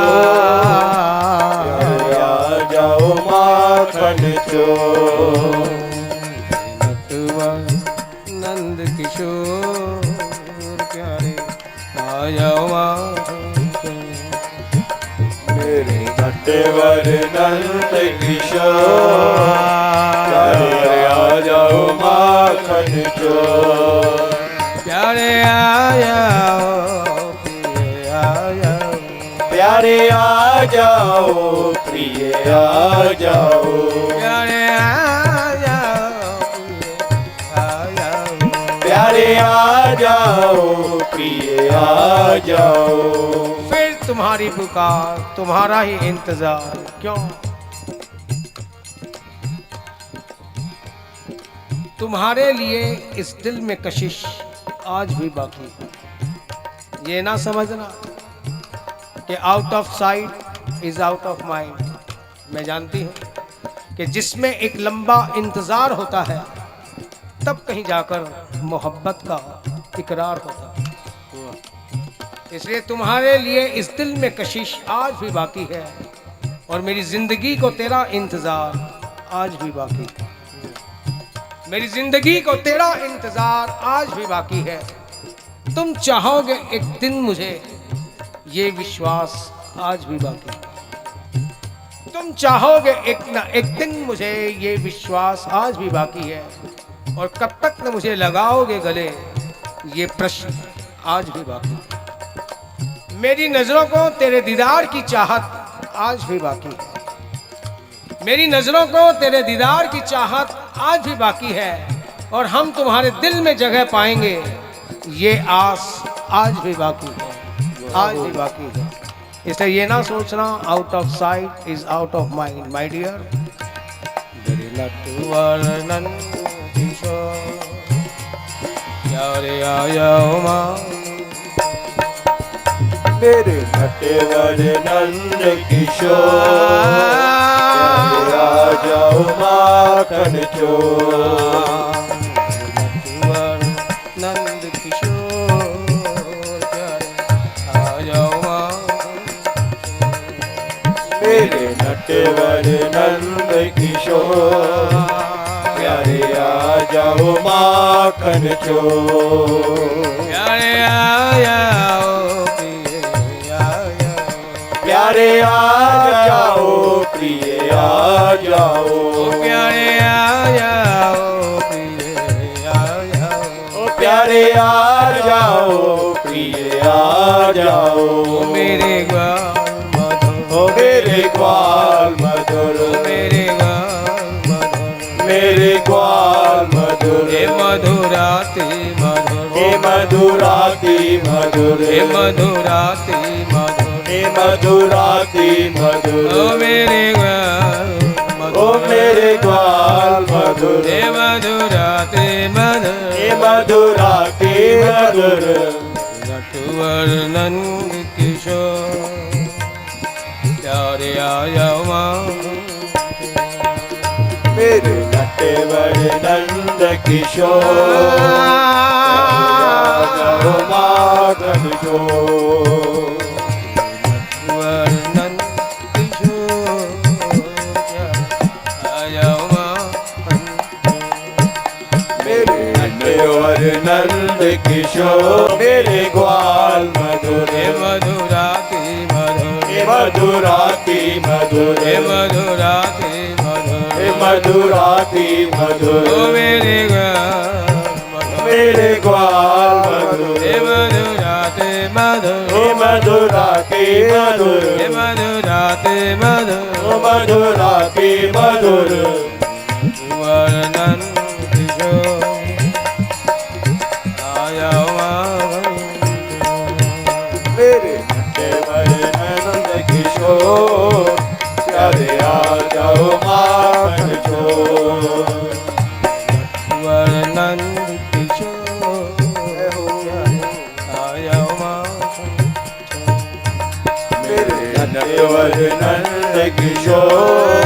आ जाओ माखन चोर। नटवर नंद किशोर प्यारे आ जाओ माखन चोर। मेरे नटवर नंद किशोर आ जाओ माखन चोर। प्यारे आ जाओ प्यारे आ जाओ प्रिय आ जाओ। प्यारे आ आ जाओ। फिर तुम्हारी पुकार, तुम्हारा ही इंतजार क्यों? तुम्हारे लिए इस दिल में कशिश आज भी बाकी है। ये ना समझना कि out of sight is out of mind. मैं जानती हूँ कि जिसमें एक लंबा इंतजार होता है तब कहीं जाकर मोहब्बत का इकरार होता है। इसलिए तुम्हारे लिए इस दिल में कशिश आज भी बाकी है और मेरी जिंदगी को तेरा इंतजार आज भी बाकी है। मेरी जिंदगी को तेरा इंतजार आज भी बाकी है। तुम चाहोगे एक दिन मुझे, ये विश्वास आज भी बाकी है। तुम चाहोगे एक ना एक दिन मुझे, ये विश्वास आज भी बाकी है। और कब तक न मुझे लगाओगे गले, ये प्रश्न आज भी बाकी है। मेरी नजरों को तेरे दीदार की चाहत आज भी बाकी है। मेरी नजरों को तेरे दीदार की चाहत आज भी बाकी है। और हम तुम्हारे दिल में जगह पाएंगे, ये आस आज भी बाकी है, आज भी बाकी है। इसलिए ये ना सोचना out of sight is out of mind my dear. यारे आया मेरे नटवर नंद किशोर, आ जाओ माखन चोर। नंद किशोर आ जाओ। मेरे नटवर नंद किशोर, प्यारे आ जाओ माखन चोर। प्यारे आ जाओ, प्यारे आ जाओ, प्रिय आ जाओ। प्यारे आ जाओ, प्रिय आ जाओ। प्यारे आ जाओ, प्रिय आ जाओ। मेरे ग्वाल मधुर, ओ मेरे ग्वाल मधुर, मेरे ग्वाल मधुर, मेरे ग्वाल मधुर। हे मधुराती मधुर, हे मधुराती मधुर, हे मधुराती मधुर, हे मधुराती मधुर। ओ मेरे ग्वाल ओ मेरे ग्वाल मधुर, हे मधुराती मधुर, हे मधुराती मधुर। नटवर नंद किशोर, प्यारे आ जाओ मेरे नटवर नंद किशोर, माखन चोर। नंद किशोर आ जाओ मेरे नटवर नंद किशोर, मेरे ग्वाल मधुर, हे मधुराती मधुर, हे मधुराती मधुर, हे मधुराती मधुर, हे मधुराती मधुर। ओ मेरे ग्वाल मधुर, मेरे ग्वाल मधुर, हे मधुराती मधुर, हे मधुराती मधुर, हे मधुराती मधुर, ओ मधुराती मधुर। नंद किशोर आ जाओ मेरे नटवर नंद किशोर, प्यारे आ जाओ माखन चोर। नंद किशोर आ जाओ मेरे नटवर नंद किशोर,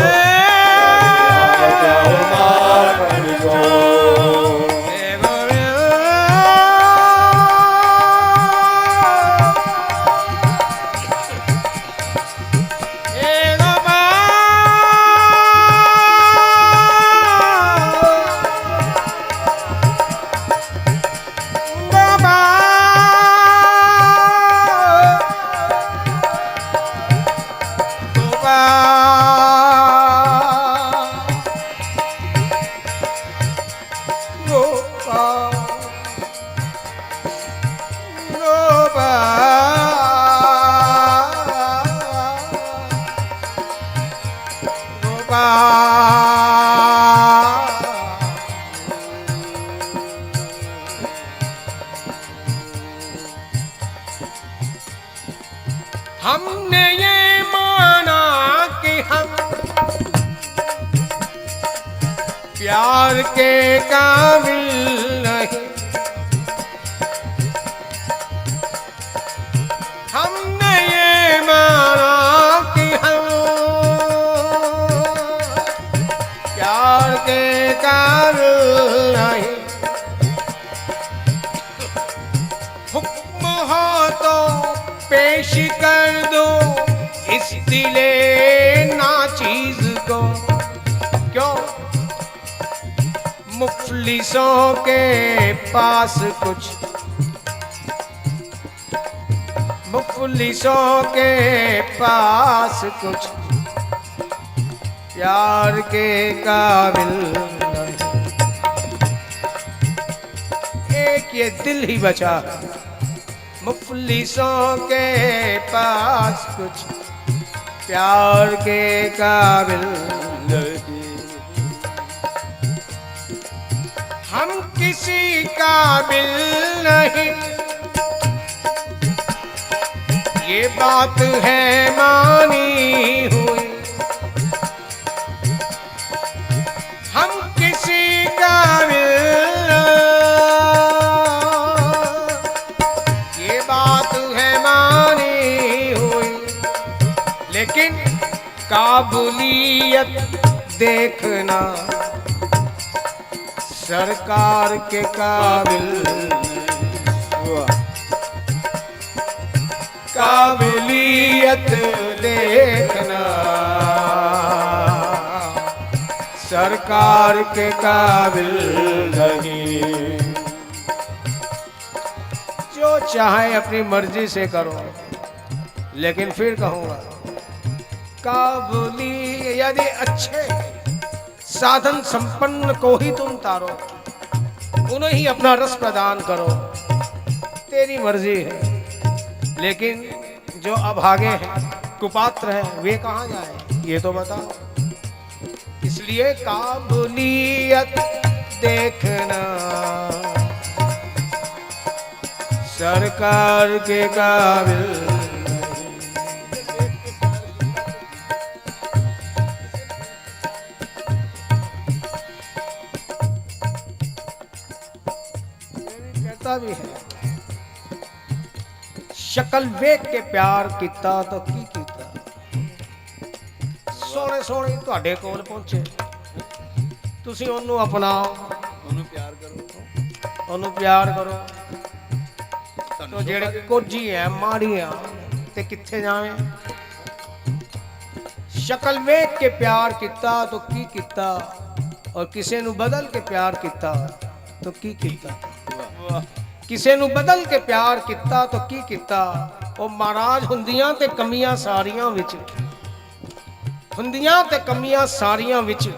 प्यारे आ जाओ माखन चोर। प्यार के काबिल नहीं, हमने ये माना कि हम प्यार के काबिल नहीं। हुक्म हो तो पेश कर दो इस दिले नाचीज को। क्यों? मुफलिसों के पास कुछ, मुफलिसों के पास कुछ प्यार के काबिल नहीं। एक ये दिल ही बचा है, मुफलिसों के पास कुछ प्यार के काबिल नहीं। हम किसी काबिल नहीं, ये बात है मानी हुई। हम किसी काबिल, ये बात है मानी हुई। लेकिन काबुलियत देखना सरकार के काबिल, काबिलियत देखना सरकार के काबिल नहीं। जो चाहे अपनी मर्जी से करो, लेकिन फिर कहूंगा काबुली यदि अच्छे साधन संपन्न को ही तुम तारो, उन्हें ही अपना रस प्रदान करो, तेरी मर्जी है। लेकिन जो अभागे हैं, कुपात्र हैं, वे कहाँ जाए ये तो बताओ। इसलिए काबुलियत देखना सरकार के काबिल। भी है शकल वेख के प्यार किता तो की कीता। सोने सोने ਤੁਹਾਡੇ ਕੋਲ ਪਹੁੰਚੇ, ਤੁਸੀਂ ਉਹਨੂੰ ਅਪਣਾਓ, ਉਹਨੂੰ ਪਿਆਰ ਕਰੋ, ਉਹਨੂੰ ਪਿਆਰ ਕਰੋ। तो ਜਿਹੜੇ ਕੁਝ ਹੀ ਹੈ ਮਾੜੀਆਂ ਤੇ ਕਿੱਥੇ ਜਾਵੇਂ। ਸ਼ਕਲ ਵੇਖ ਕੇ ਪਿਆਰ ਕੀਤਾ तो की ਕੀਤਾ, और ਕਿਸੇ ਨੂੰ ਬਦਲ ਕੇ ਪਿਆਰ ਕੀਤਾ तो की ਕੀਤਾ। ਕਿਸੇ ਨੂੰ ਬਦਲ ਕੇ ਪਿਆਰ ਕੀਤਾ ਤਾਂ ਕੀ ਕੀਤਾ। ਉਹ ਮਹਾਰਾਜ ਹੁੰਦੀਆਂ ਤੇ ਕਮੀਆਂ ਸਾਰੀਆਂ ਵਿੱਚ, ਹੁੰਦੀਆਂ ਤੇ ਕਮੀਆਂ ਸਾਰੀਆਂ ਵਿੱਚ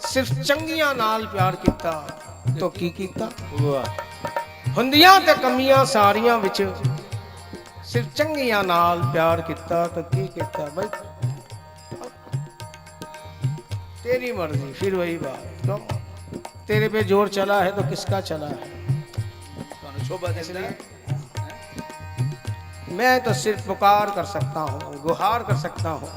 ਸਿਰਫ ਚੰਗੀਆਂ ਨਾਲ ਪਿਆਰ ਕੀਤਾ ਤਾਂ ਕੀ ਕੀਤਾ। ਹੁੰਦੀਆਂ ਤੇ ਕਮੀਆਂ ਸਾਰੀਆਂ ਵਿੱਚ ਸਿਰਫ ਚੰਗੀਆਂ ਨਾਲ ਪਿਆਰ ਕੀਤਾ ਤਾਂ ਕੀ ਕੀਤਾ। ਬਈ तेरी मर्जी, फिर वही बात। क्यों तेरे पे जोर चला है तो किसका चला है। मैं तो सिर्फ पुकार कर सकता हूँ, गुहार कर सकता हूँ।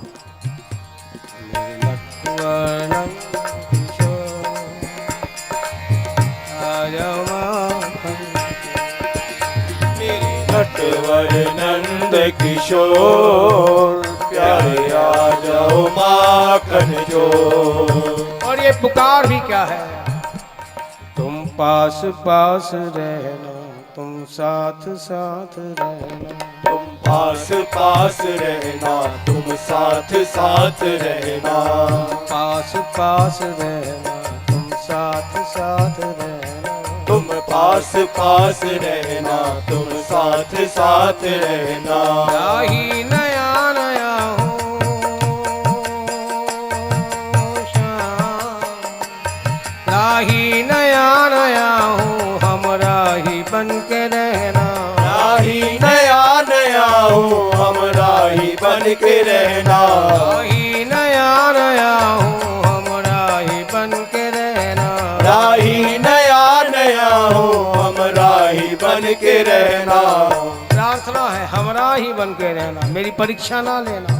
नटवर नंद किशोर प्यारे आ जाओ माखन चोर। और ये पुकार भी क्या है, तुम पास पास रहना, तुम साथ साथ रहना, तुम पास पास रहना, तुम साथ साथ रहना, पास पास रहना, तुम साथ साथ रहना, तुम पास पास रहना, तुम साथ साथ रहना। राही नया नया राही नया नया हूँ, हमरा ही बन के रहना। राही नया नया हूँ, हमरा ही बन के रहना। राही नया नया हूँ, हमरा ही बन के रहना। राही नया नया हूँ, हमरा ही बन के रहना। प्रार्थना है हमरा ही बन के रहना, मेरी परीक्षा ना लेना।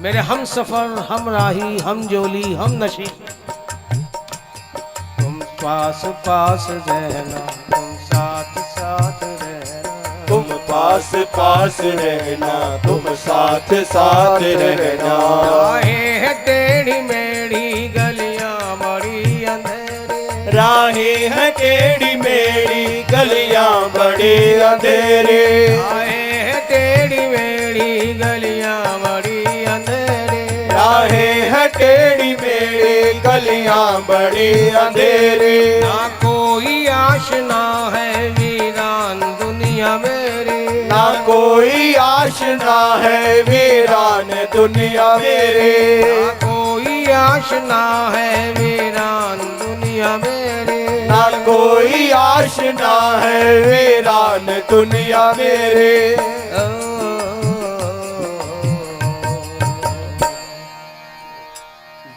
मेरे हम सफर, हम राही, हम जोली, हम नशी, पास पास रहना, तुम साथ साथ रहना। तुम पास पास रहना, तुम साथ साथ रहना। राहें है टेढ़ी मेढ़ी गलियां बड़ी अंधेरी, राहें है टेढ़ी मेढ़ी गलियां बड़ी अंधेरी। राहें है टेढ़ी मेढ़ी गलियां बड़ी अंधेरी, राहें है टेढ़ी मेढ़ी गलियां बड़ी अंधेरी। ना कोई आशना है वीरान दुनिया मेरी, ना कोई आशना है वीरान दुनिया मेरे। ना कोई आशना है वीरान दुनिया मेरी, ना कोई आशना है वीरान दुनिया मेरे।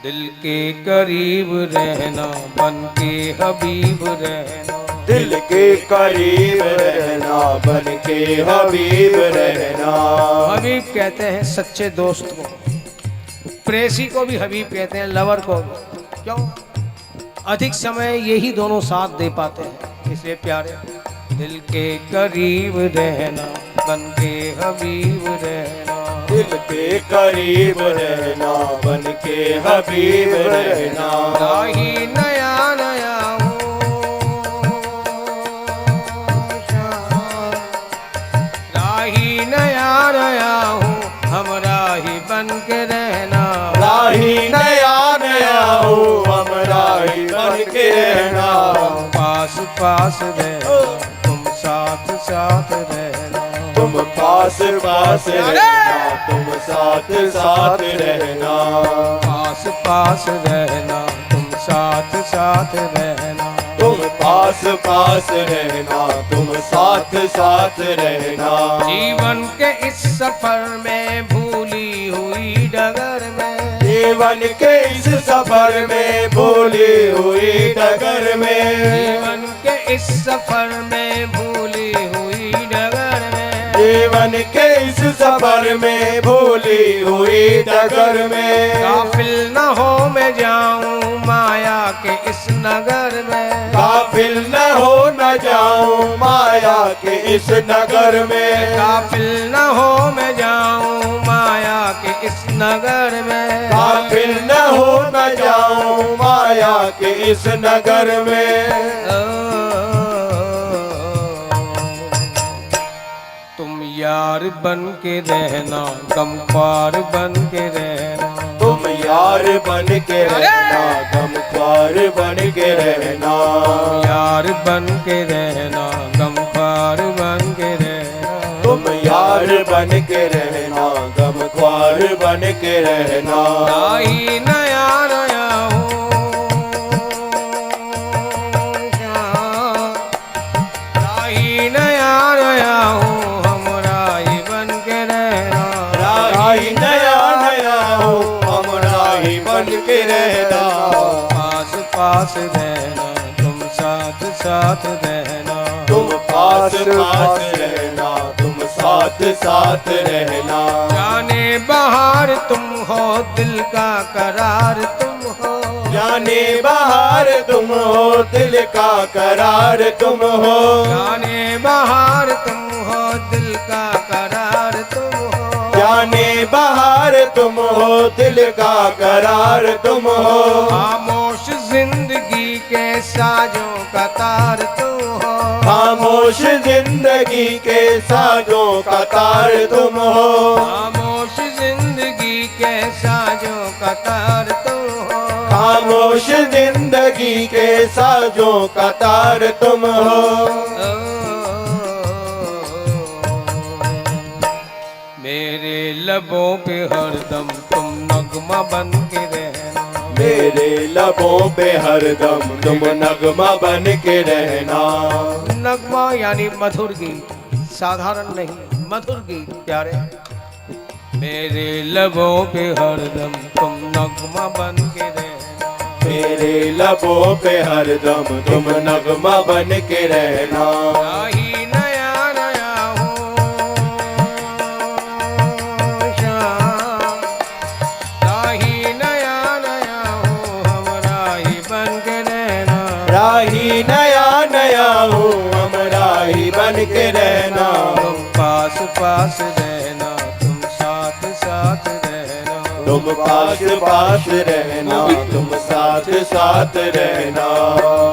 दिल के करीब रहना, बन के हबीब रहना। दिल के करीब रहना, बन के हबीब रहना। हबीब कहते हैं सच्चे दोस्त को, प्रेसी को भी हबीब कहते हैं, लवर को भी। क्यों? अधिक समय यही दोनों साथ दे पाते हैं, इसलिए प्यारे दिल के करीब रहना, बन के हबीब रहना। दिल के करीब रहना, बन के हबीब रहना। राही नया नया राही नया नया हूँ, हम राही बन के रहना। राही नया नया हो, हम राही बन के रहना। पास पास रहना, तुम साथ साथ रहना। तुम पास पास रहना, तुम साथ साथ रहना। पास पास रहना, तुम साथ साथ रहना। तुम पास पास रहना, तुम साथ साथ रहना। जीवन के इस सफर में भूली हुई डगर में, जीवन के इस सफर में भूली हुई डगर में। जीवन के इस सफर में भूली हुई डगर में। जीवन के इस सफर में भूली हुई डगर में। गाफिल न हो मैं जाऊं माया के इस नगर में, गाफिल न हो न जाऊं माया के इस नगर में। गाफिल न हो मैं जाऊं माया के इस नगर में। गाफिल न हो न जाऊं माया के इस नगर में। तुम यार बन के रहना, गमख्वार बन के रहना। तुम यार बन के रहना, गमख्वार बन के रहना। यार बन के रहना, गमख्वार बन के रहना। तुम यार बन के रहना, गमख्वार बन के रहना। राही नया नया हूँ, राही नया नया हूँ, हम राही बन के रहना। राही नया नया हो, हम राही बन के रहना। पास पास रहना, तुम साथ साथ रहना। तुम पास पास रहना, तुम साथ साथ रहना। जाने बहार तुम हो, दिल का करार तुम हो। जाने बहार तुम हो, दिल का करार तुम हो। जाने बहार तुम हो, दिल का करार तुम हो। जाने बहार तुम हो, दिल का करार तुम हो। खामोश जिंदगी के साजों का तार तुम हो। खामोश जिंदगी के साजों का तार तुम हो। खामोश जिंदगी के साजों का तार तुम हो। खामोश जिंदगी के साजों का तार तुम हो। मेरे लबों पे हरदम तुम नगमा बन के रहना। मेरे लबों पे हरदम तुम नगमा बन के रहना। नगमा यानी मधुर गीत, साधारण नहीं, मधुर गीत प्यारे। मेरे लबों पे हरदम तुम नगमा बन के रहना। मेरे लबों पे हरदम तुम नगमा बन के रहना। राही नया नया हूँ श्याम, राही नया नया हूँ, हम राही बन के रहना। राही नया नया हूँ हम राही बन के रहना। तुम पास पास रहना, तुम साथ साथ रहना। तुम पास पास रहना, तुम साथ साथ रहना।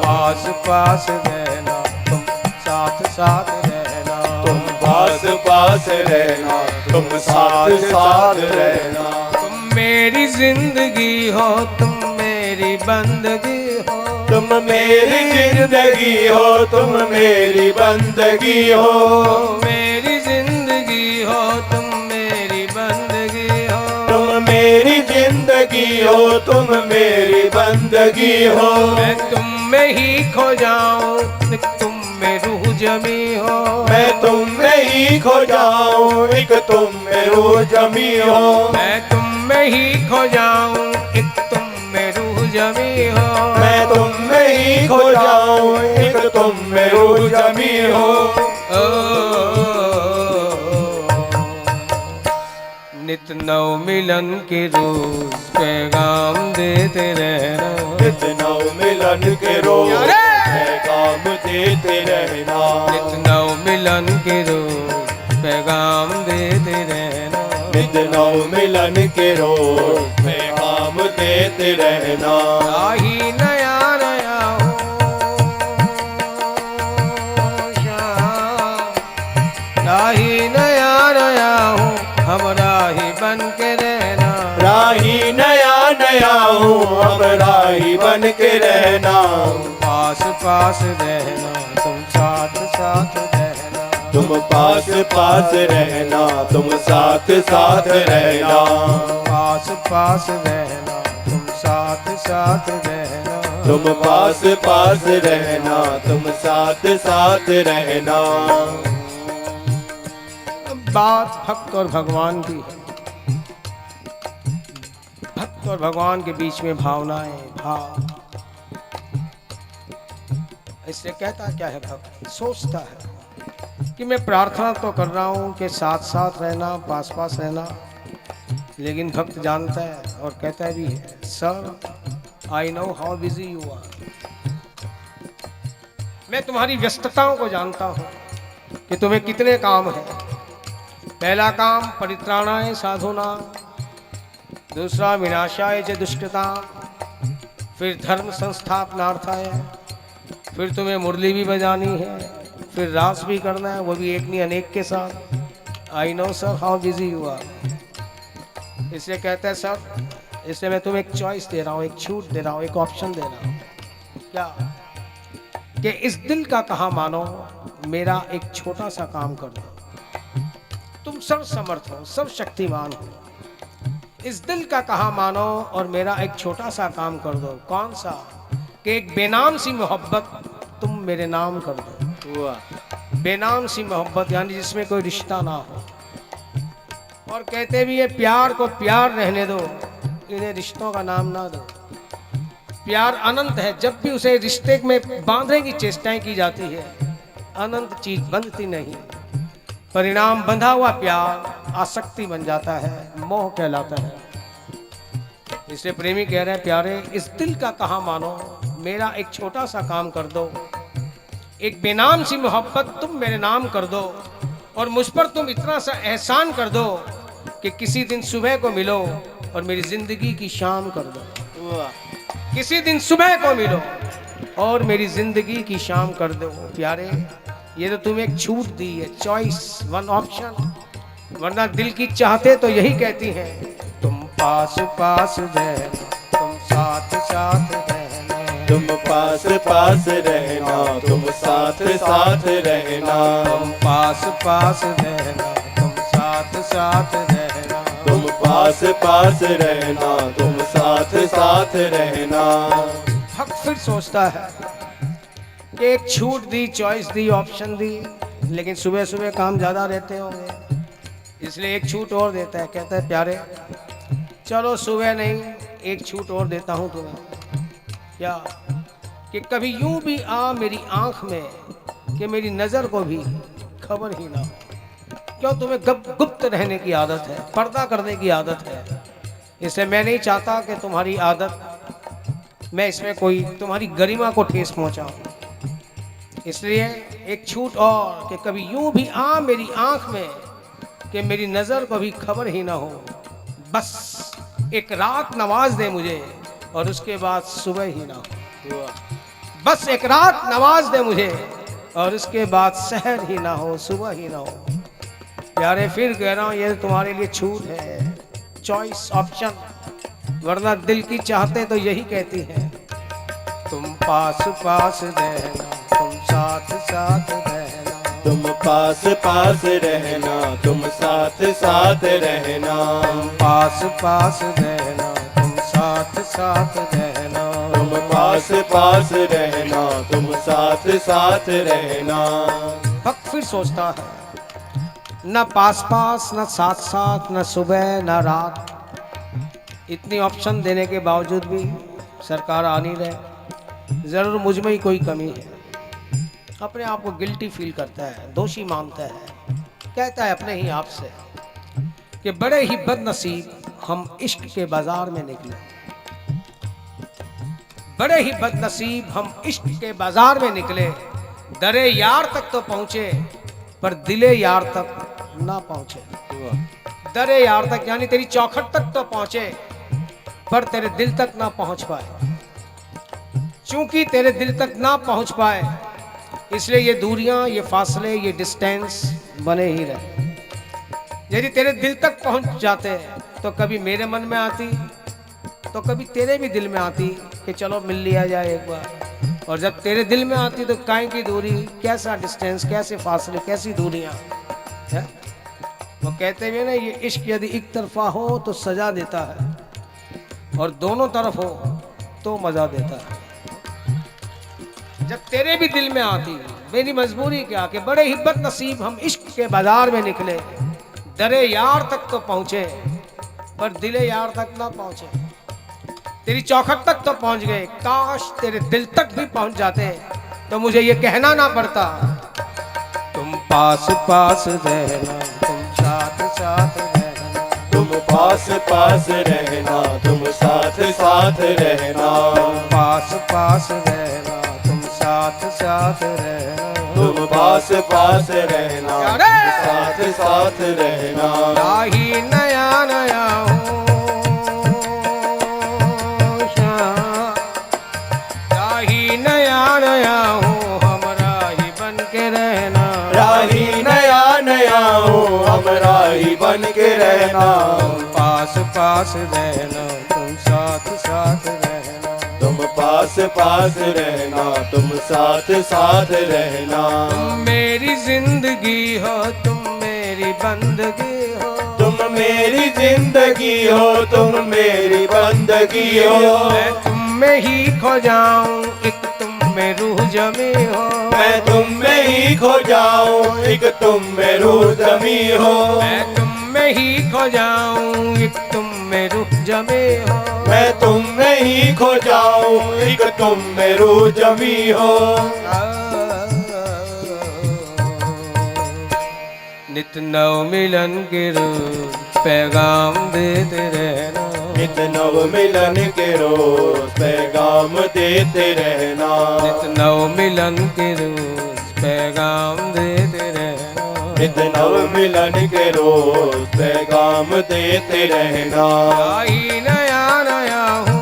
पास पास रहना, तुम साथ साथ रहना। तुम पास पास रहना, तुम साथ साथ रहना। तुम मेरी जिंदगी हो, तुम मेरी बंदगी हो। तुम मेरी जिंदगी हो, तुम मेरी बंदगी हो। तुम मेरी जिंदगी हो, तुम मेरी बंदगी हो। तुम मेरी जिंदगी हो, तुम मेरी बंदगी हो। मैं तुम में ही खो जाऊं, तुम में रूह जमी हो। मैं तुम में ही खो जाऊं, एक तुम में रूह जमी हो। मैं तुम में ही खो जाऊं, एक तुम में रूह जमी हो। मैं तुम में ही खो जाऊं, एक तुम में रूह जमी हो। नित नव मिलन के रोज पैगाम देते रहना। नित नव मिलन के रोज पैगाम देते रहना। नित नव मिलन के रोज पैगाम देते रहना। नित नव मिलन के रोज पैगाम देते रहना। राही नया नया हो श्याम, राही नया नया हो हम राही बन के रहना। राही नया नया हूँ अब राही बन के रहना। पास पास रहना, तुम साथ साथ रहना। तुम पास पास रहना, तुम साथ साथ रहना। पास पास रहना, तुम साथ साथ रहना। तुम पास पास रहना, तुम साथ साथ रहना। बात भक्त और भगवान की है। भक्त और भगवान के बीच में भावनाएं, भाव। इससे कहता क्या है भक्त? सोचता है कि मैं प्रार्थना तो कर रहा हूं कि साथ साथ रहना, पास पास रहना, लेकिन भक्त जानता है और कहता भी है, sir I know how busy you are. मैं तुम्हारी व्यस्तताओं को जानता हूं कि तुम्हें कितने काम हैं। पहला काम परित्राणाय साधुना, दूसरा विनाशाय च दुष्कृता, फिर धर्म संस्थापनार्थाय, फिर तुम्हें मुरली भी बजानी है, फिर रास भी करना है, वो भी एक नहीं अनेक के साथ। I know sir how busy you are. इससे कहते हैं सर, इससे मैं तुम्हें एक चॉइस दे रहा हूँ, एक छूट दे रहा हूँ, एक ऑप्शन दे रहा हूँ। क्या? कि इस दिल का कहा मानो, मेरा एक छोटा सा काम कर दो। तुम सर्व समर्थ हो, सर्व शक्तिमान हो। इस दिल का कहा मानो और मेरा एक छोटा सा काम कर दो। कौन सा? कि एक बेनाम सी मोहब्बत तुम मेरे नाम कर दो। बेनाम सी मोहब्बत यानी जिसमें कोई रिश्ता ना हो। और कहते भी ये प्यार को प्यार रहने दो, इन्हें रिश्तों का नाम ना दो। प्यार अनंत है, जब भी उसे रिश्ते में बांधने की चेष्टाएं की जाती है, अनंत चीज बंधती नहीं। परिणाम बंधा हुआ प्यार आसक्ति बन जाता है, मोह कहलाता है। इसलिए प्रेमी कह रहे हैं, प्यारे इस दिल का कहा मानो, मेरा एक छोटा सा काम कर दो। एक बेनाम सी मोहब्बत तुम मेरे नाम कर दो, और मुझ पर तुम इतना सा एहसान कर दो कि किसी दिन सुबह को मिलो और मेरी जिंदगी की शाम कर दो। किसी दिन सुबह को मिलो और मेरी जिंदगी की शाम कर दो। प्यारे ये तो तुम्हें एक छूट दी है, चॉइस, वन ऑप्शन। वरना दिल की चाहते तो यही कहती हैं, तुम पास पास रहना, तुम साथ साथ रहना। तुम पास पास रहना, तुम साथ साथ रहना। तुम पास पास रहना, तुम साथ साथ रहना। तुम पास पास रहना, तुम साथ साथ रहना। भक्त फिर सोचता है कि एक छूट दी, चॉइस दी, ऑप्शन दी, लेकिन सुबह सुबह काम ज़्यादा रहते होंगे, इसलिए एक छूट और देता है। कहता है, प्यारे चलो सुबह नहीं, एक छूट और देता हूँ तुम्हें। क्या? कि कभी यूं भी आ मेरी आंख में कि मेरी नज़र को भी खबर ही ना हो। क्यों? तुम्हें गुप्त रहने की आदत है, पर्दा करने की आदत है। इससे मैं नहीं चाहता कि तुम्हारी आदत मैं इसमें कोई तुम्हारी गरिमा को ठेस पहुंचाऊं। इसलिए एक छूट और कि कभी यूं भी आ मेरी आंख में कि मेरी नजर को भी खबर ही ना हो। बस एक रात नवाज दे मुझे और उसके बाद सुबह ही ना हो। बस एक रात नवाज दे मुझे और उसके बाद सहर ही ना हो, सुबह ही ना हो। प्यारे फिर कह रहा हूं ये तुम्हारे लिए छूट है, चॉइस ऑप्शन, वरना दिल की चाहते तो यही कहती है तुम पास पास रहना, तुम साथ साथ रहना, तुम पास पास रहना, तुम साथ साथ रहना, तुम पास पास रहना, तुम साथ साथ रहना, तुम पास पास रहना, तुम साथ साथ रहना। भक्त फिर सोचता है न पास पास, न साथ साथ, न सुबह न रात, इतनी ऑप्शन देने के बावजूद भी सरकार आ नहीं रहे। जरूर मुझ में ही कोई कमी है। अपने आप को गिल्टी फील करता है, दोषी मानता है, कहता है अपने ही आप से कि बड़े ही बदनसीब हम इश्क के बाजार में निकले, बड़े ही बदनसीब हम इश्क के बाजार में निकले। दरे यार तक तो पहुंचे पर दिले यार तक ना पहुंचे। दरे यार तक यानी तेरी चौखट तक तो पहुंचे पर तेरे दिल तक ना पहुंच पाए। चूंकि तेरे दिल तक ना पहुंच पाए इसलिए ये दूरियां, ये फासले, ये डिस्टेंस बने ही रहे। यदि तेरे दिल तक पहुंच जाते तो कभी मेरे मन में आती तो कभी तेरे भी दिल में आती कि चलो मिल लिया जाए एक बार। और जब तेरे दिल में आती तो काहे की दूरी, कैसा डिस्टेंस, कैसे फासले, कैसी दूरियां है? वो कहते हुए ना ये इश्क यदि एक तरफा हो तो सजा देता है और दोनों तरफ हो तो मजा देता है। जब तेरे भी दिल में आती मेरी मजबूरी क्या कि बड़े ही बदनसीब हम इश्क के बाजार में निकले, दरे यार तक तो पहुंचे पर दिले यार तक ना पहुंचे। तेरी चौखट तक तो पहुंच गए, काश तेरे दिल तक भी पहुंच जाते तो मुझे ये कहना ना पड़ता तुम पास पास रहना, तुम साथ साथ रहना, तुम पास पास रहना, तुम साथ साथ रहना, पास पास रहना, तुम साथ साथ रहना, तुम पास पास रहना, साथ साथ रहना। राही नया नया हूँ राही नया नया हूँ, हमरा ही बन के रहना, राही नया नया हूँ, हम राही बन के रहना, पास पास रहना, तुम साथ साथ रहना, तुम पास पास रहना, तुम साथ साथ रहना। तुम मेरी जिंदगी हो, तुम मेरी बंदगी हो, तुम मेरी जिंदगी हो, तुम मेरी बंदगी हो, मैं तुम में ही खो जाऊं, एक तुम में रूह जमी हो, मैं तुम में ही खो जाऊं, एक तुम में रूह जमी हो, मैं तुम में ही खो जाऊं, एक तुम में रूह जमी हो, मैं तुम में ही खो जाऊं, एक तुम में रूह जमी हो। नित नव मिलन के रोज पैगाम देते रहना, नित नव मिलन के रोज पैगाम देते रहना, नित नव मिलन के रोज पैगाम देते रहना, नित नव मिलन के रोज पैगाम देते रहना। राही नया नया हूँ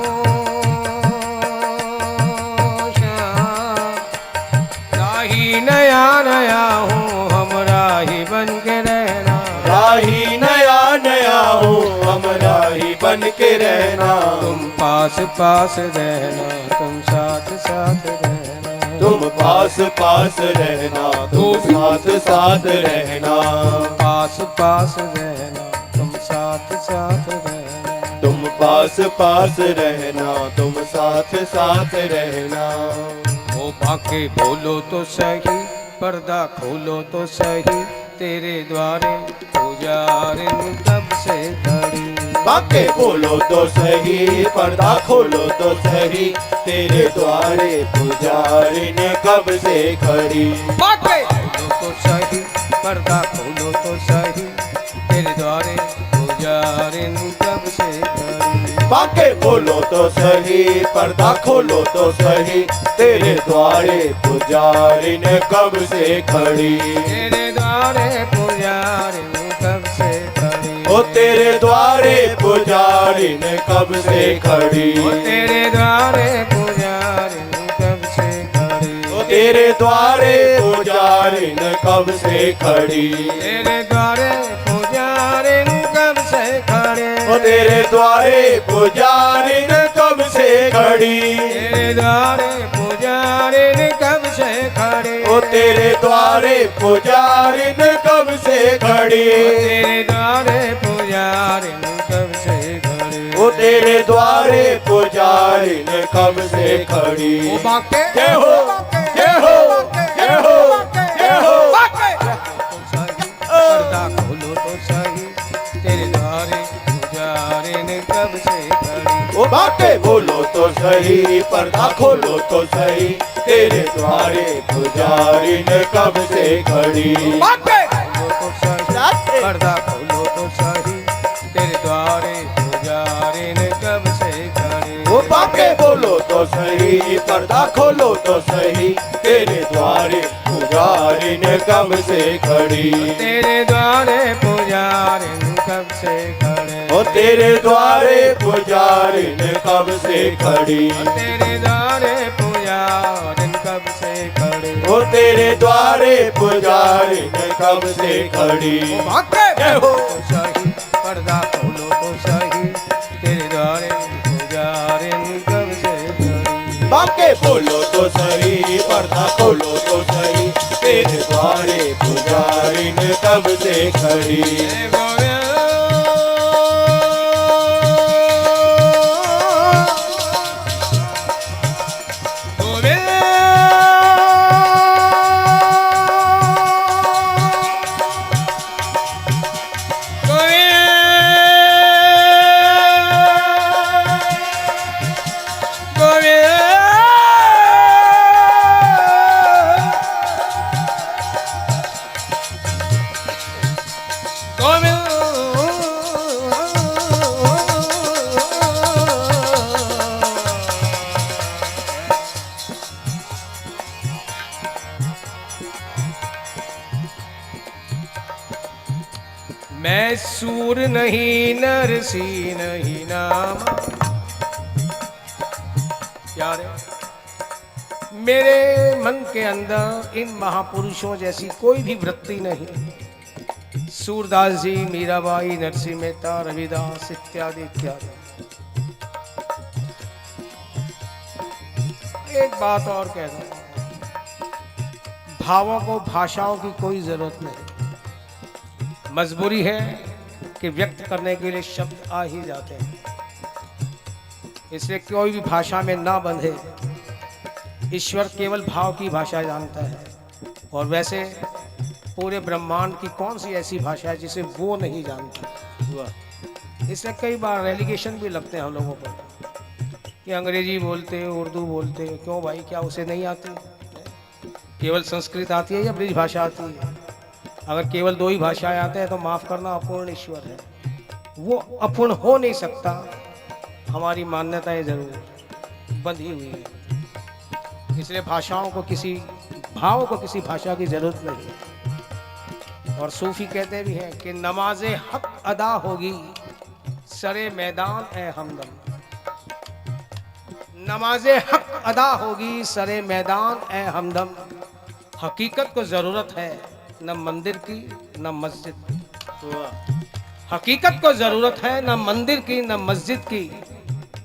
राही नया नया हूँ, हमरा ही बन के रहना, राही नया नया हूँ, हम राही बन के रहना, तुम पास पास रहना, तुम साथ साथ रहना, तुम पास पास रहना, तुम साथ साथ रहना, पास पास रहना, तुम साथ साथ रहना, तुम पास पास रहना, तुम साथ साथ रहना। ओ बाके बोलो तो सही, पर्दा खोलो तो सही, तेरे द्वारे पुजारिन कब से खड़ी, बाके बोलो तो सही, पर्दा खोलो तो सही, तेरे द्वारे पुजारी ने कब से खड़ी। बाके बोलो तो सही, पर्दा खोलो तो सही, तेरे द्वारे पुजारिन कब से खड़ी। बाके बोलो तो सही, पर्दा खोलो तो सही, तेरे द्वारे पुजारी ने कब से खड़ी। तेरे द्वारे पुजारी ने कब से खड़ी। ओ तेरे द्वारे पुजारी ने कब से खड़ी। ओ तेरे द्वारे पुजारी ने कब से खड़ी। ओ तेरे द्वारे पुजारी ने कब से खड़ी। तेरे द्वारे पुजारी ने कब से खड़े। ओ तेरे द्वारे पुजारी ने कब से खड़ी। तेरे द्वारे पुजारी ने कब से खड़े। ओ तेरे द्वारे पुजारी ने कब से खड़ी। तेरे द्वारे पुजारी ने कब से खड़े। ओ तेरे द्वारे पुजारी ने कब से खड़ी। ओ बाके जय हो, जय हो, जय हो, जय हो। पर्दा खोलो तो सही, तेरे द्वारे पुजारी ने कब से खड़ी। ओ बाके बोलो तो सही, पर्दा खोलो तो सही, तेरे द्वारे पुजारी ने कब से खड़ी। बाके खोलो तो सही, पर्दा खोलो तो सही, तेरे द्वारे पुजारी ने कब से खड़ी। ओ बाके बोलो तो सही, पर्दा खोलो तो सही, तेरे द्वारे पुजारी ने कब से खड़ी। तेरे द्वारे पुजारी ने कब से खड़े। ओ तेरे द्वारे पुजारी ने कब से खड़ी। तेरे द्वारे पुजारी ने कब से खड़े। ओ तेरे द्वारे पुजारी ने कब से खड़ी। बाके जय हो। तो सही, पर्दा खोलो तो सही, तेरे द्वारे पुजारी ने कब से खड़ी। बाके बोलो तो सही, पर्दा खोलो तो सही, तेरे द्वारे पुजारी ने कब से खड़ी। मैं सूर नहीं नरसी नहीं नाम। प्यारे, मेरे मन के अंदर इन महापुरुषों जैसी कोई भी वृत्ति नहीं। सूरदास जी, मीराबाई, नरसिंह मेहता, रविदास इत्यादि इत्यादि। एक बात और कह रहा हूं, भावों को भाषाओं की कोई जरूरत नहीं। मजबूरी है कि व्यक्त करने के लिए शब्द आ ही जाते हैं, इसलिए कोई भी भाषा में ना बंधे। ईश्वर केवल भाव की भाषा जानता है, और वैसे पूरे ब्रह्मांड की कौन सी ऐसी भाषा है जिसे वो नहीं जानता। इसलिए कई बार रेलिगेशन भी लगते हैं हम लोगों पर कि अंग्रेजी बोलते, उर्दू बोलते। क्यों भाई, क्या उसे नहीं आती? केवल संस्कृत आती है या ब्रिज भाषा आती है? अगर केवल दो ही भाषाएं आते हैं तो माफ करना, अपूर्ण ईश्वर है, वो अपूर्ण हो नहीं सकता। हमारी मान्यताएं जरूर बंधी हुई है, इसलिए भाषाओं को, किसी भाव को किसी भाषा की जरूरत नहीं। और सूफी कहते भी हैं कि नमाजे हक अदा होगी सरे मैदान ए हमदम। नमाजे हक अदा होगी सरे मैदान ए हमदम। हकीकत को जरूरत है न मंदिर की न मस्जिद की। हकीकत को जरूरत है न मंदिर की न मस्जिद की।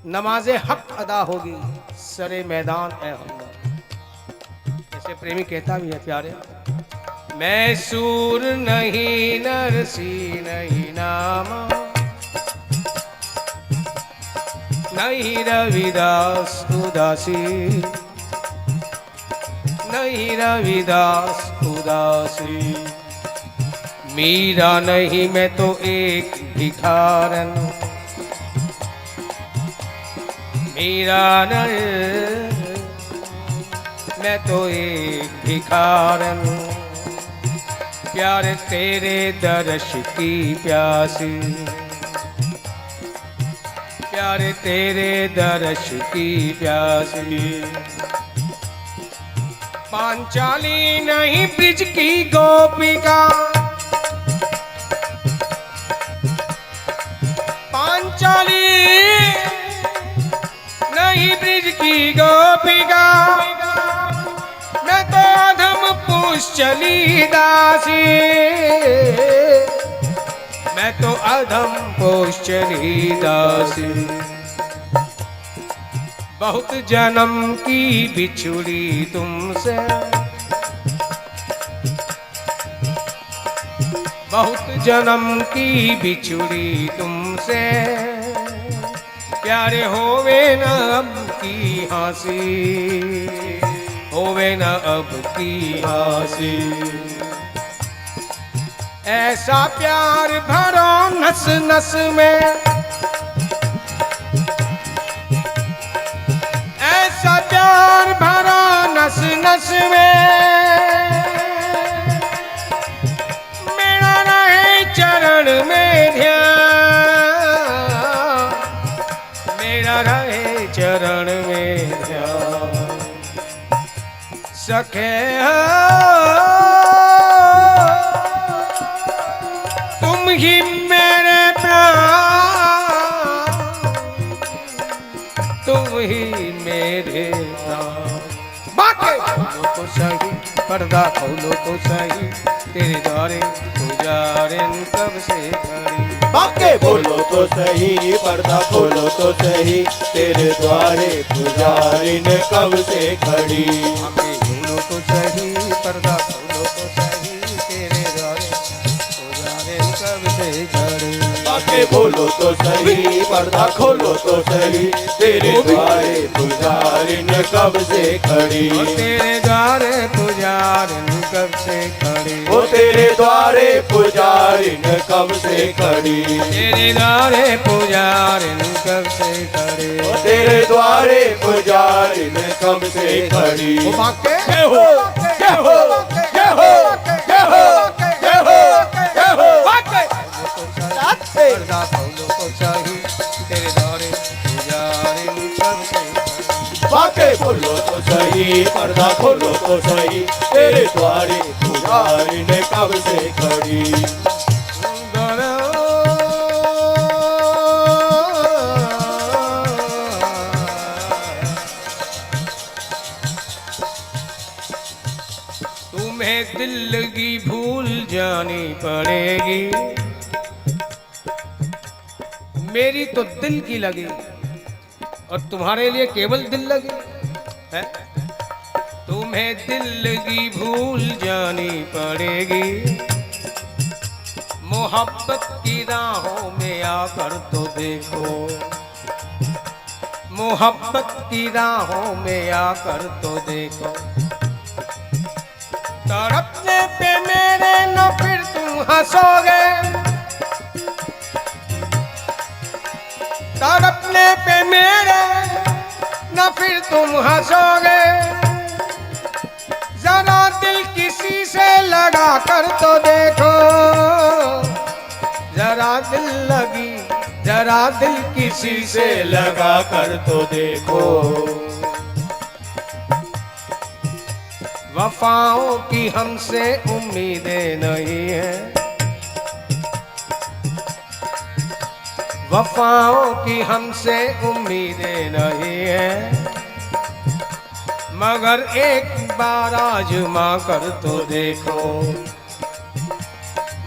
नमाजे हक अदा होगी सरे मैदान ए हमदम। ऐसे प्रेमी कहता भी है प्यारे, मैं सूर नहीं नरसी नहीं नामा, नहीं रविदास उदासी, नहीं रविदास उदासी। मीरा नहीं मैं तो एक भिखारन, मीरा नहीं मैं तो एक भिखारन। प्यार तेरे दर्श की प्यासी, प्यारे तेरे दर्श की प्यासी। पांचाली नहीं ब्रिज की गोपिका, पांचाली नहीं ब्रिज की गोपिका, मैं तो अधम पुष्चली दासी, मैं तो अधम पुष्चली दासी। बहुत जन्म की बिछुड़ी तुमसे, बहुत जन्म की बिछुड़ी तुमसे, प्यारे होवे न अब की हंसी, होवे न अब की हंसी। ऐसा प्यार भरो नस नस में, ऐसा प्यार भरा नस नस में, मेरा रहे चरण में ध्यान, मेरा रहे चरण में ध्यान। सखे तुम ही मेरे प्राण, तुम ही मेरे नाम। बाके खोलो तो सही, पर्दा खोलो तो सही, तेरे द्वारे पुजारिन कब से खड़ी। बाके बोलो तो सही, पर्दा खोलो तो सही, तेरे द्वारे पुजारिन कब से खड़ी। बाके खोलो तो सही, पर्दा खोलो तो सही, तेरे द्वारे पुजारिन कब से खड़ी। बाके बोलो तो सही, पर्दा खोलो तो सही, तेरे द्वारे पुजारिन कब से खड़ी। ओ तेरे द्वारे पुजारिन कब से खड़ी। वो तेरे द्वारे पुजारिन कब से खड़ी। तेरे द्वारे पुजारिन कब से खड़ी। वो तेरे द्वारे पुजारिन कब से खड़ी। ओ बाके जय हो, जय हो, जय हो, जय हो, जय हो, जय हो। बाके पर्दा खोलो तो सही, तेरे द्वारे पुजारिन कब से खड़ी। बाके बोलो तो सही, पर्दा खोलो तो सही, तेरे द्वारे पुजारिन कब से खड़ी। तुम्हें दिल की भूल जानी पड़ेगी, मेरी तो दिल की लगी और तुम्हारे लिए केवल दिल लगी है। तुम्हें दिल की भूल जानी पड़ेगी, मोहब्बत की राहों में आकर तो देखो, मोहब्बत की राहों में आकर तो देखो। तड़पने पे मेरे न फिर तुम हंसोगे, तड़पने पे मेरे न फिर तुम हंसोगे। जरा दिल किसी से लगा कर तो देखो, जरा दिल लगी, जरा दिल किसी से लगा कर तो देखो। वफाओं की हमसे उम्मीदें नहीं है, वफाओं की हमसे उम्मीदें नहीं है, मगर एक बार आजमा कर तो देखो,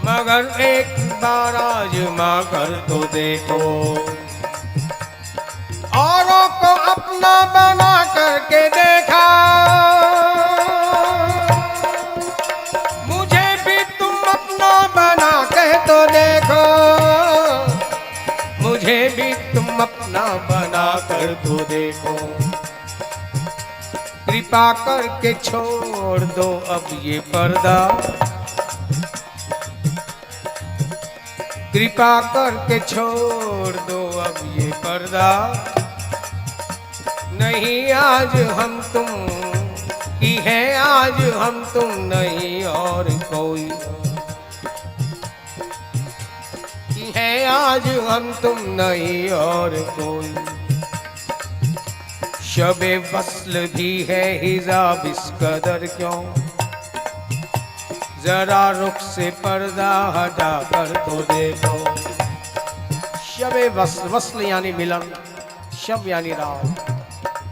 मगर एक बार आजमा कर तो देखो। औरों को अपना बना करके देखा, मुझे भी तुम अपना बना के तो देखो, मुझे भी तुम अपना बना कर तो देखो। कृपा करके छोड़ दो अब ये पर्दा, कृपा करके छोड़ दो अब ये पर्दा। नहीं आज हम तुम की है, आज हम तुम नहीं और कोई की है आज हम तुम नहीं और कोई। शबे वस्ल भी है हिजाब इस कदर क्यों, जरा रुख से पर्दा हटा कर तो देखो। शबे वस्ल, वस्ल यानी मिलन, शब यानी रात।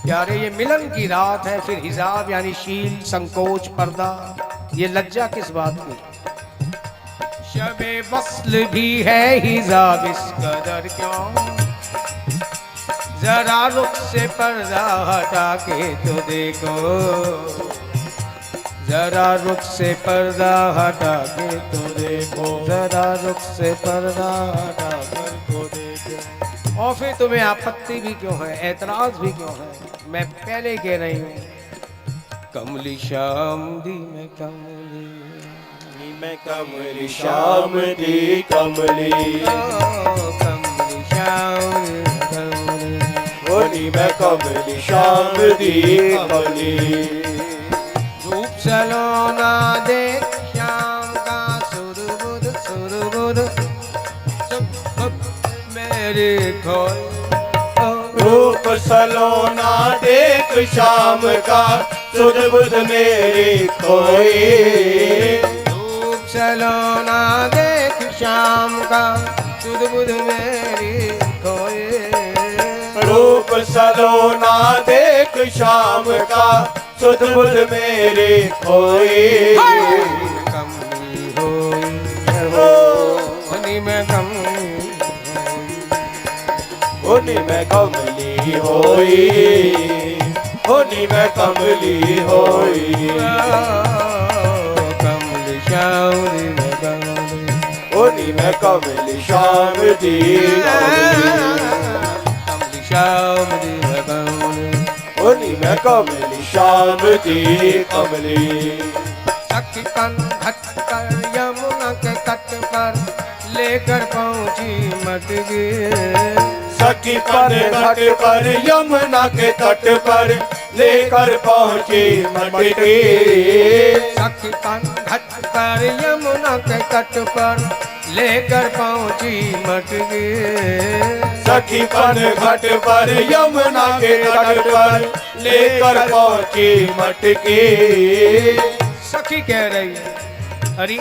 प्यारे ये मिलन की रात है, फिर हिजाब यानी शील, संकोच, पर्दा। ये लज्जा किस बात की? शबे वस्ल भी है हिजाब इस कदर क्यों, जरा रुख से पर्दा हटा के तो देखो। जरा रुख से पर्दा हटा के तो देखो, जरा रुख से पर्दा हटा कर तो देखो। और फिर तुम्हें आपत्ति भी क्यों है, ऐतराज भी क्यों है? मैं पहले कह रही हूँ, कमली शाम दी में कमली, मैं कमली शाम दी कमली, कमली शाम दी कमली, होनी मैं कमली शाम दी कमली। रूप सलोना देख शाम का सुरबुद सुरबुद, मेरे खोए रूप सलोना देख शाम का सुध बुध मेरे खोए। रूप सलोना देख शाम का सुध बुध मेरी खोए। रूप सलोना देख शाम का सुध बुध मेरे खोए। कमली होई होनी में कमली, होनी मैं कमली होई, होनी मैं कमली होई। कमली शाम दी में कमली, होनी मैं कमली शाम दी कमली, कमली शाम दी में कमली। होनी मैं कमली शाम दी कमली। सखी घट कर यमुना के तट पर लेकर पहुंची मटकी। सखी पर घट पर यमुना के तट पर लेकर पहुंची मटकी। सखी घट पर यमुना के तट पर लेकर पहुंची मटकी। सखी पर घट पर यमुना के तट पर लेकर पहुंची मटकी। सखी कह रही है, अरे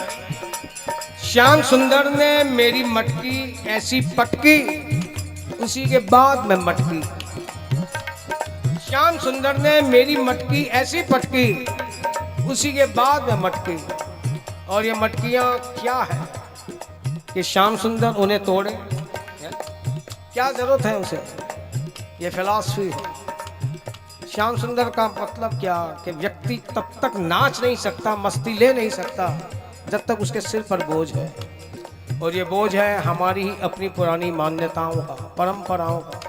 श्याम सुंदर ने मेरी मटकी ऐसी पटकी, उसी के बाद मैं मटकी। श्याम सुंदर ने मेरी मटकी ऐसी पटकी, उसी के बाद में मटकी। और ये मटकियां क्या है कि श्याम सुंदर उन्हें तोड़े? क्या जरूरत है उसे? ये फिलॉसफी है। श्याम सुंदर का मतलब क्या कि व्यक्ति तब तक नाच नहीं सकता, मस्ती ले नहीं सकता, जब तक उसके सिर पर बोझ है। और ये बोझ है हमारी ही अपनी पुरानी मान्यताओं का, परंपराओं का,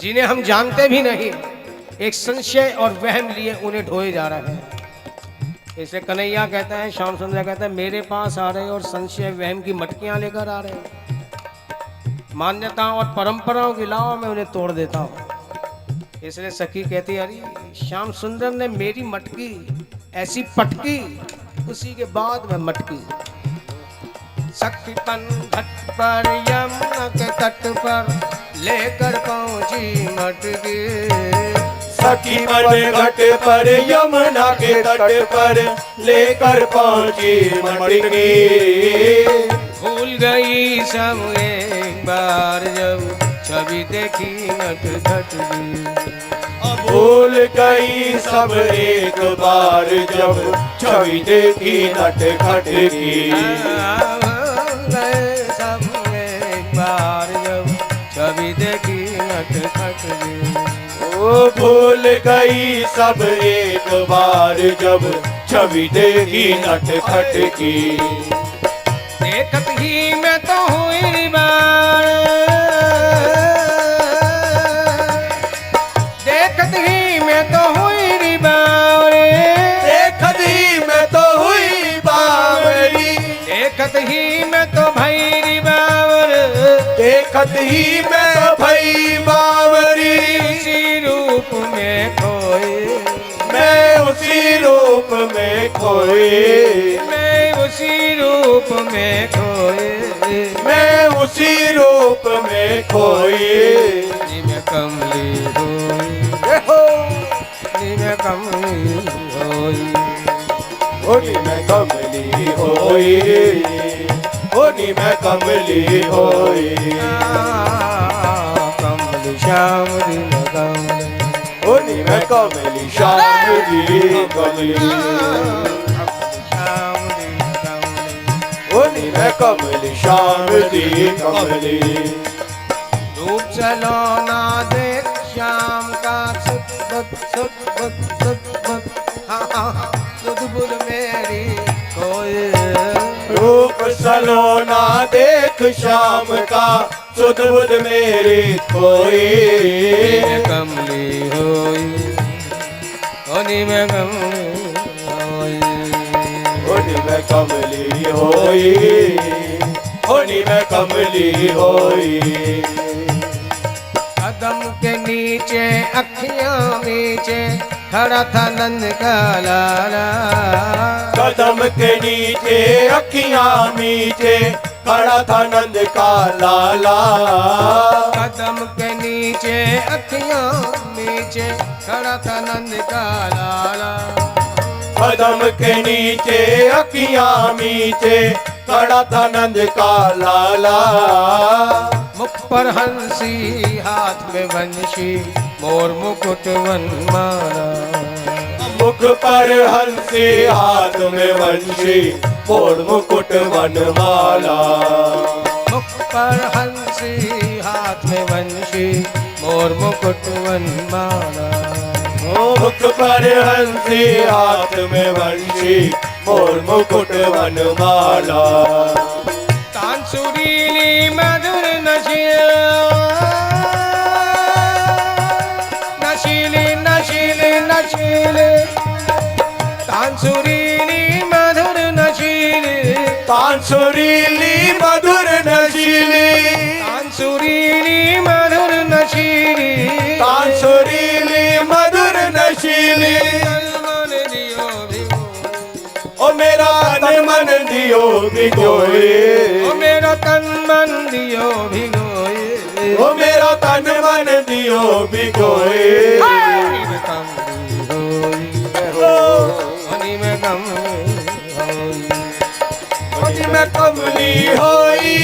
जिन्हें हम जानते भी नहीं। एक संशय और वहम लिए उन्हें ढोए जा रहे हैं। इसे कन्हैया कहता है, श्याम सुंदर कहता है, मेरे पास आ रहे और संशय वहम की मटकियां लेकर आ रहे हैं। मान्यताओं और परंपराओं के अलावा मैं उन्हें तोड़ देता हूँ। इसलिए सखी कहती है, अरे श्याम सुंदर ने मेरी मटकी ऐसी पटकी, उसी के बाद में मटकी। सखी घट पर यमुना के तट पर लेकर पहुंची मटकी। सखी पर घट पर यमुना के तट पर लेकर पहुंची मटकी। भूल गई सब एक बार जब छवि देखी नटखट की। भूल गई सब एक बार जब छवि देखी नटखट की। सब एक बार जब छवि देखी नटखट की। ओ भूल गई सब एक बार जब छवि देखी नटखट की। देखत ही मैं तो हुई बार, देखत ही मैं तो हुई बावरी, देखत ही मैं तो हुई बावरी, देखत ही मैं तो भैरी बावर, देखत ही मैं तो भई बावरी। उसी रूप में खोए, मैं उसी रूप में खोए, मैं उसी रूप में खोए। मैं उसी रूप में खोई। निम कमली होई हो निम कमली होई होनी मैं कमली होई, होनी मैं कमली होई। कमली श्याम दिन कमली होनी मैं कमली श्याम दी कमली। श्याम दिन कमली होनी मैं कमली श्याम दी कमली। रूप सलोना देख श्याम का सुत बुध मेरी कोई। रूप सलोना देख श्याम का सुध बुध मेरी कोई। कमली होई होनी में कमली होई होनी मैं कमली होई, होनी मैं कमली होई। कदम के नीचे अखियां नीचे खड़ा था नंद का लाला। कदम के नीचे अखियां मीचे खड़ा था नंद का लाला। कदम के नीचे अखियां नीचे खड़ा था नंद का लाला। कदम के नीचे अखियां मीचे खड़ा था नंद का लाला। मुख पर हंसी हाथ में बंशी मोर मुकुट वनमाला। मुख पर हंसी हाथ में वंशी मोर मुकुट वनमाला। मुख पर हंसी हाथ में वंशी मोर मुकुट वनमाला। मुख पर हंसी हाथ में वंशी मोर मुकुट वनमाला। तान सुरीली मधुर नशीली नशीली नशीली तान सुरीली मधुर नशीली तान सुरीली मधुर नशीली। तान सुरीली मधुर नशीली तान सुरीली मधुर नशीली। मन दियो भिगो ओ मेरा तन मन दियो भिगोए। ओ मेरा तन मन दियो भिगोए। ओ मेरा तन मन दियो भिगोए। होनी में कमली होनी मैं कमली होई,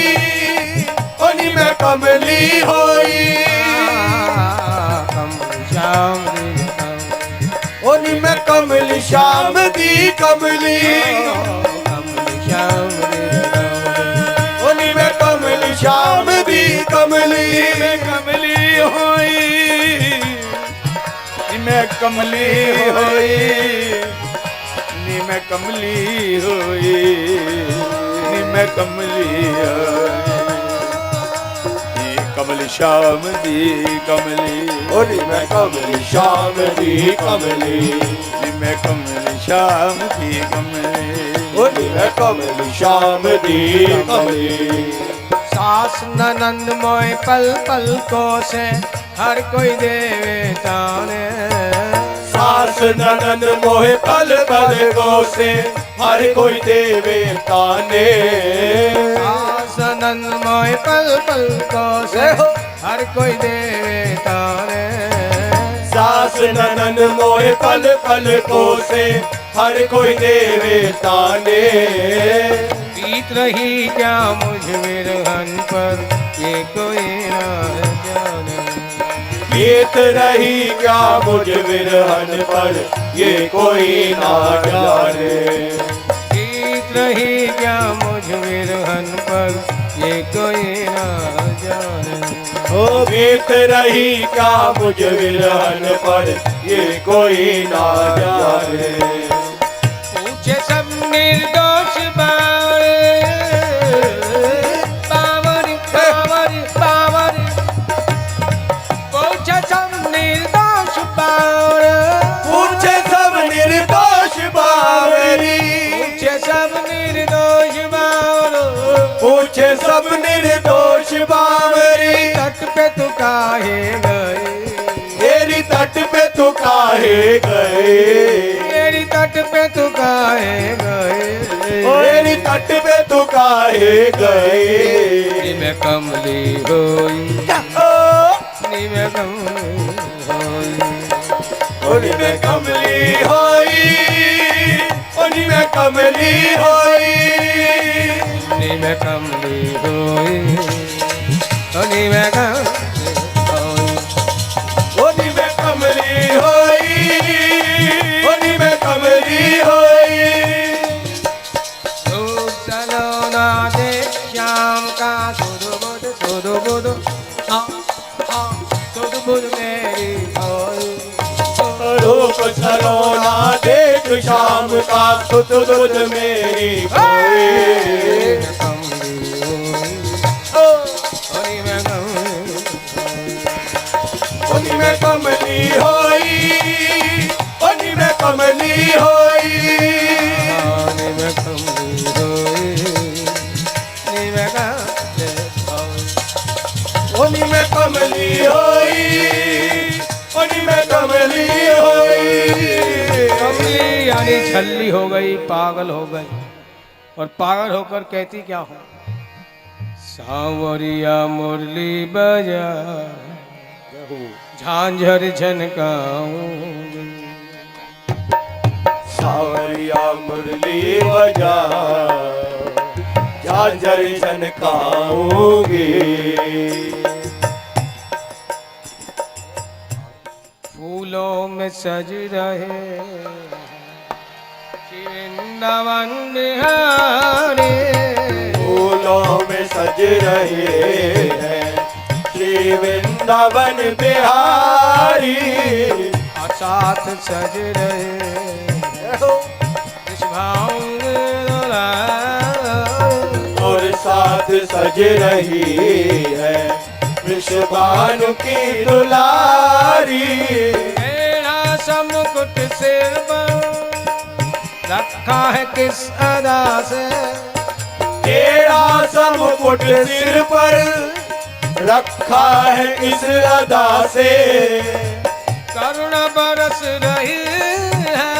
होनी मैं कमली होई। कमली श्याम होनी मैं कमली श्याम दी कमली। कमली श्याम होनी मैं कमली श्याम दी कमली। मैं कमली होई, मैं कमली होई, नी मैं कमली होई, नी मैं कमली होई। कमली श्याम दी कमली। होनी मैं कमली श्याम दी कमली। नी मैं कमली श्याम दी कमली। होनी मैं कमली श्याम दी कमली। सास ननंद मोय पल पल को से हर कोई देवे ताने। सास ननद मोहे पल पल को से हर कोई देवे ताने। सास ननंद मोय पल पल को से हर कोई देवे ताने। सास ननद मोहे पल पल को से हर कोई देवे ताने। बीत रही क्या मुझ विरहन पर ये कोई ना जाने। बीत रही क्या मुझ विरहन पर ये कोई ना जाने। बीत रही क्या मुझ विरहन पर ये कोई ना जाने। ओ बीत रही क्या मुझ विरहन पर ये कोई ना जाने। पूछे सब निर्दोष बावरे बावरी बावरी बावरी। पूछे सब निर्दोष बावरे पूछे सब निर्दोष बावरी। पूछे सब निर्दोष बावरो। पूछे सब निर्दोष बावरी। तट पे तू काहे गए। तेरी तट पे तू काहे गए। मेरी तट पे तू काहे गए, ओरी तट पे तू काहे गए, मैं कमली होई, मैं कमली होई, ओरी में कमली होई, ओरी में कमली होई, मैं कमली होई, मैं कमली होई, ओरी में कमली होई, ओरी में कमली होई। रूप चलो ना दे श्याम का सुध बुध सुध बुध मेरी होई, रूप सलोना देख शाम का सुध बुध मेरी होई। कमली होई, मैं कमली ओनी में कमली होई, ओनी में कमली होई, मैं कमली होई, मैं कमली होई, ओनी में कमली होई, ओनी में कमली होई। कमली यानी छल्ली हो गई, पागल हो गई, और पागल होकर कहती क्या हो, सांवरिया मुरली बजा झांझर झनकाऊंगी, सावरिया मुरली बजा झांझर झनकाऊंगी, फूलों में सज रहे वृंदावन बिहारी, फूलों में सज रहे हैं श्री वृंदावन बिहारी, और साथ सज रहे और साथ सज रही है विश्वभानु की दुलारी, मेरा समुकुट सिर पर रखा है किस अदा से, तेरा समुकुट सिर पर रखा है इस अदा से, करुणा बरस रही है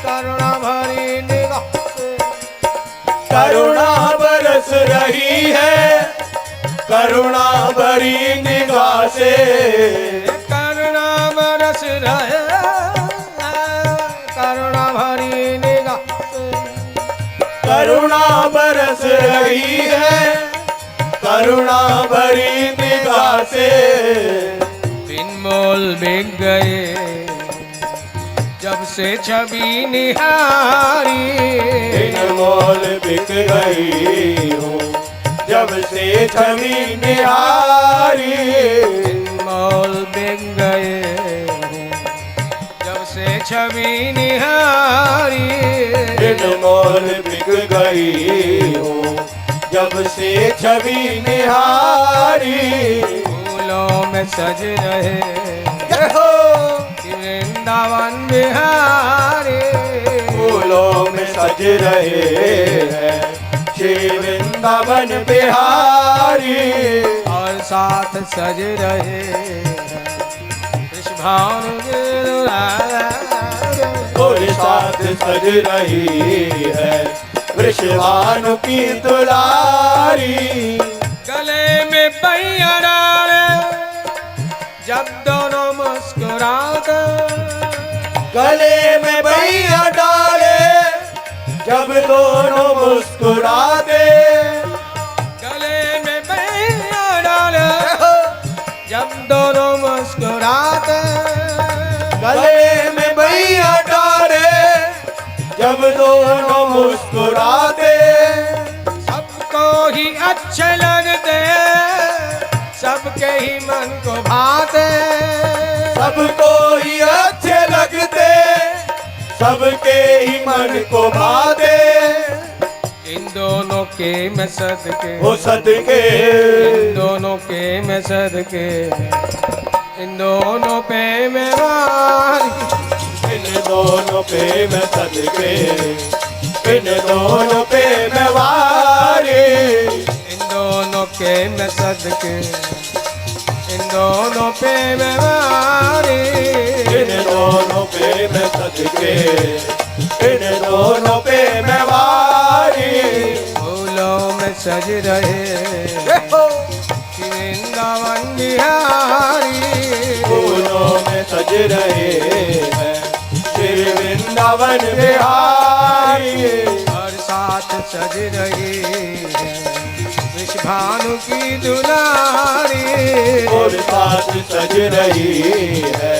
करुणा भरी निगाह से, करुणा बरस रही है करुणा भरी निगाह से, करुणा बरस रहे करुणा भरी निगाह से, करुणा बरस रही है करुणा भरी निगाह से, बिन मोल बिक गए जब से छवि निहारी, बिन मोल बिक गई हूँ जब से छवि निहारी, बिन मोल बिक गए जब से छवि निहारी, बिन मोल बिक गई हूँ जब से छवि निहारी, फूलों में सज रहे हो वृंदावन बिहारी, फूलों में सज रहे हैं श्री वृंदावन बिहारी, और साथ सज रहे कृष्ण और साथ सज रही है वृषभानु की दुलारी, गले में पैया डाले जब दोनों मुस्कुराते, गले में बैया डाले जब दोनों मुस्कुराते, गले में पैया डाले जब दोनों मुस्कुराते, गले में बैया डाले जब दोनों मुस्कुराते, सबको ही अच्छे लगते सबके ही मन को भाते, सबको ही अच्छे लगते सबके ही मन को भाते, इन दोनों के मैं सदके, वो सदके इन दोनों के मैं सदके, इन दोनों पे मैं वारी, इन दोनों पे मैं सदके, इन दोनों पे मैं वारी, इन दोनों के मैं सदके, इन दोनों पे बीमारी, इन दोनों पे मैं सदके, इन दोनों पे मैं वारी। फूलों में सज रहे कि वृंदावन बिहारी, फूलों में सज रहे हैं श्री वृंदावन बिहारी। और साथ सज रही है विषभानु की दुलारी, और साथ सज रही है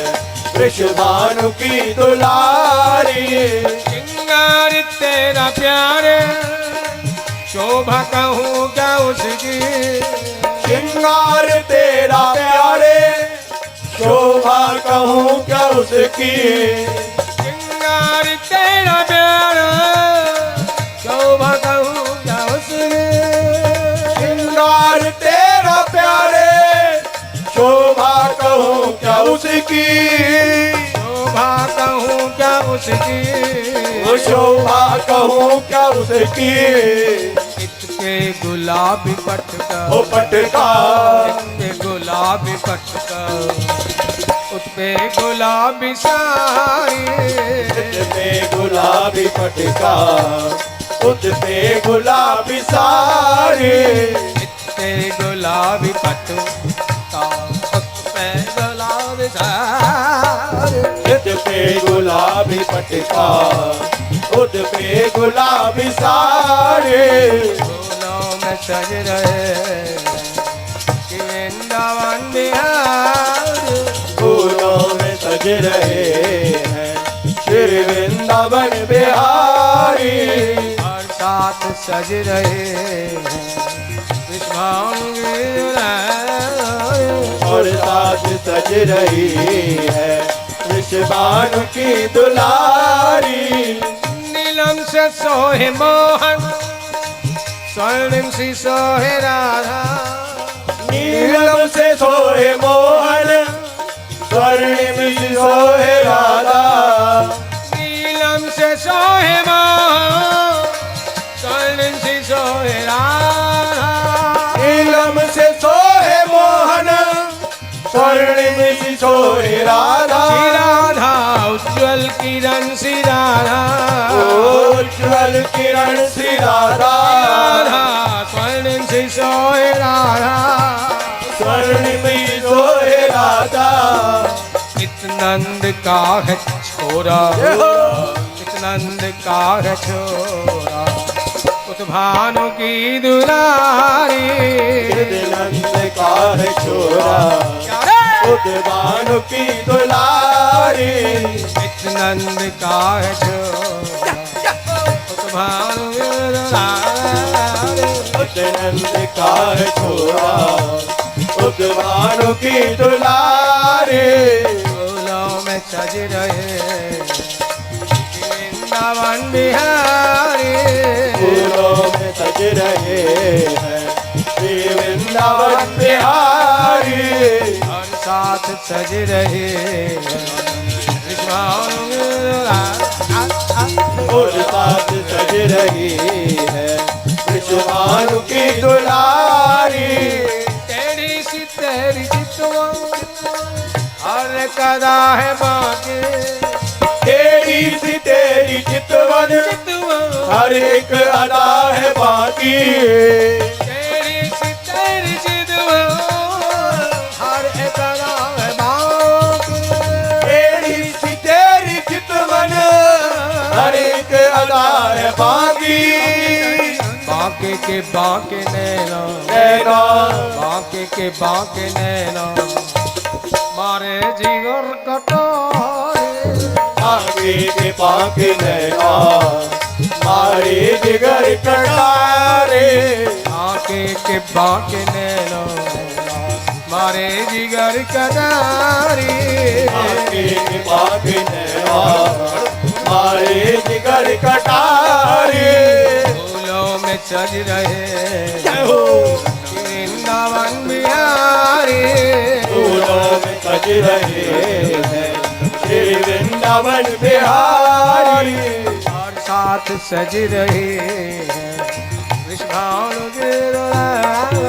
वृषभानु की दुलारी। श्रृंगार तेरा प्यारे शोभा कहूँ क्या उसकी, श्रृंगार तेरा प्यारे शोभा कहूँ क्या उसकी। श्रृंगार तेरा प्यारा शोभा कहूँ क्या उसकी, श्रृंगार तेरा प्यारे शोभा कहूँ क्या उसकी। शोभा कहूँ क्या उसकी, वो शोभा कहूँ क्या उसकी। इतके गुलाबी पटका, ओ पटका, इतके गुलाबी पटका, उस पे गुलाबी साड़ी, पे गुलाबी पटका, उस पे गुलाबी साड़ी। इतके गुलाबी पटका, उस पे गुलाबी साड़ी, उस पे गुलाबी पटका, उस पे गुलाबी साड़ी। फूलों में सज रहे कि वृंदावन बिहारी, फूलों में सज रहे हैं श्री वृंदावन बिहारी। और साथ सज रहे हैं विषभानु की दुलारी, और साथ सज रही है वृषभानु की दुलारी। नीलम से सोहे मोहन, स्वर्णिम सी सोहे राधा, नीलम से सोहे मोहन, स्वर्णिम सी सोहे राधा। नीलम से सोहे मोहन, स्वर्णिम सी सोहे राधा, नीलम से सोहे मोहन, स्वर्णिम सी सोहे राधा। श्री राधा उज्ज्वल किरण श्री राधा, उज्ज्वल किरण श्री राधा। राधा स्वर्णिम सी सोहे राधा, स्वर्णिम सी सोहे राधा। नित्यानंद का है छोरा, नित्यानंद का है छोरा, उस भानु की दुलारी, नंद का है छोरा, प्यारे उद्भानु की दुलारी। नित्यानंद का है छोरा, उस भानु की दुलारी, नंद का है छोरा, उद्भानु की दुलारी। फूलों में सज रहे वृंदावन बिहारी, फूलों में सज रहे हैं श्री वृंदावन बिहारी। और साथ सज रहे विषभानु की दुलारी, और साथ सज रही है वृषभानु की दुलारी। तेरी सी तेरी चितवा और कदा है बाकी, तेरी सी तेरी चितवन, चितवा हर एक अदा है बाकी। तेरी सी तेरी चितवा हर एक कदा है बाकी, तेरी सी तेरी चितवन, हर एक अदा है बाकी। बाके के बाके नैना, नैना, बाके के बाके नैना, मारे जिगर कटोरे, आगे के पाके नैना, मारे जिगर कटारे। आके के बाके नैना, मारे जिगर कटारे, आगे के पाके नैना, मारे जिगर कटारे। फूलों में सज रहे जय हो। वृंदावन बिहारी, फूलों में सज रहे हैं श्री वृंदावन बिहारी। और साथ सज रहे भानु की दुलारी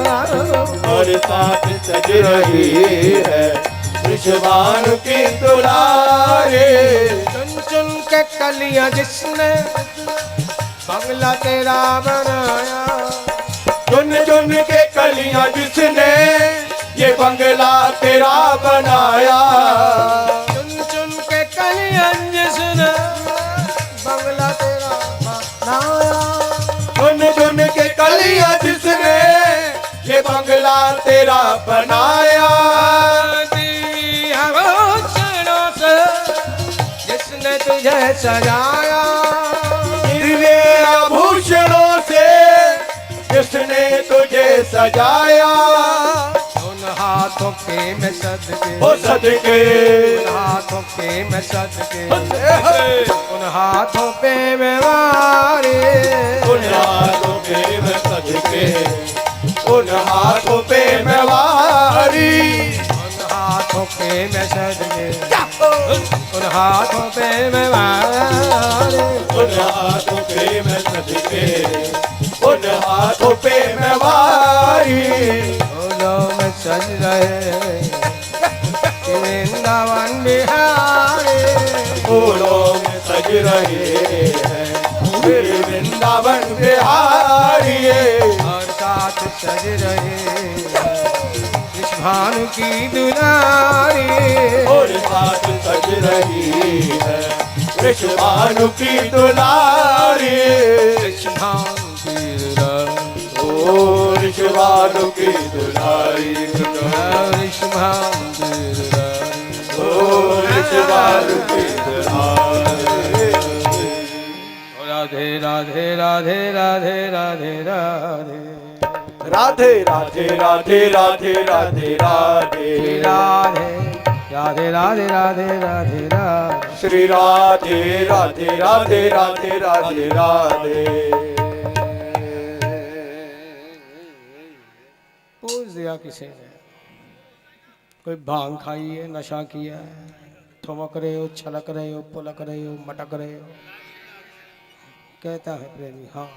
और साथ सज रही है वृषभानु की दुलारी। चुन चुन के कलियां जिसने बंगला तेरा बनाया, चुन चुन के कलियां जिसने ये बंगला तेरा बनाया। चुन चुन के कलियां जिसने बंगला तेरा बनाया, चुन चुन के कलियां जिसने ये बंगला तेरा बनाया। दिया रोशनों से जिसने तुझे सजाया, दिव्य आभूषणों से जिसने तुझे सजाया। उन हाथों के मैं सदके, हो सदके, उन हाथों के मैं सदके, उन हाथों पे मैं वारी, उन हाथों पे मैं सदके, उन हाथों पे मैं वारी। उन हाथों पे मैं सदके, उन हाथों पे मैं वारी, उन हाथों पे मैं सदके, उन हाथों पे मैं वारी। फूलों में सज रहे वृंदावन बिहारी, फूलों में सज रहे हैं मेरे वृंदावन बिहारी। और साथ सज रहे भानु की दुलारी, और साथ सज रही है वृषभानु की दुलारी। भानु की दुलारी, ओ वृषभानु की दुलारी, भानु की दुलारी, ओ वृषभानु की दुलारी। राधे राधे राधे राधे राधे राधे राधे राधे राधे राधे राधे राधे राधे राधे राधे राधे राधे राधे श्री राधे राधे राधे राधे राधे राधे। पूछ दिया किसी ने, कोई भांग खाई है, नशा किया है, ठुमक रहे हो, छलक रहे हो, पुलक रहे हो, मटक रहे हो? कहता है प्रेमी हाँ।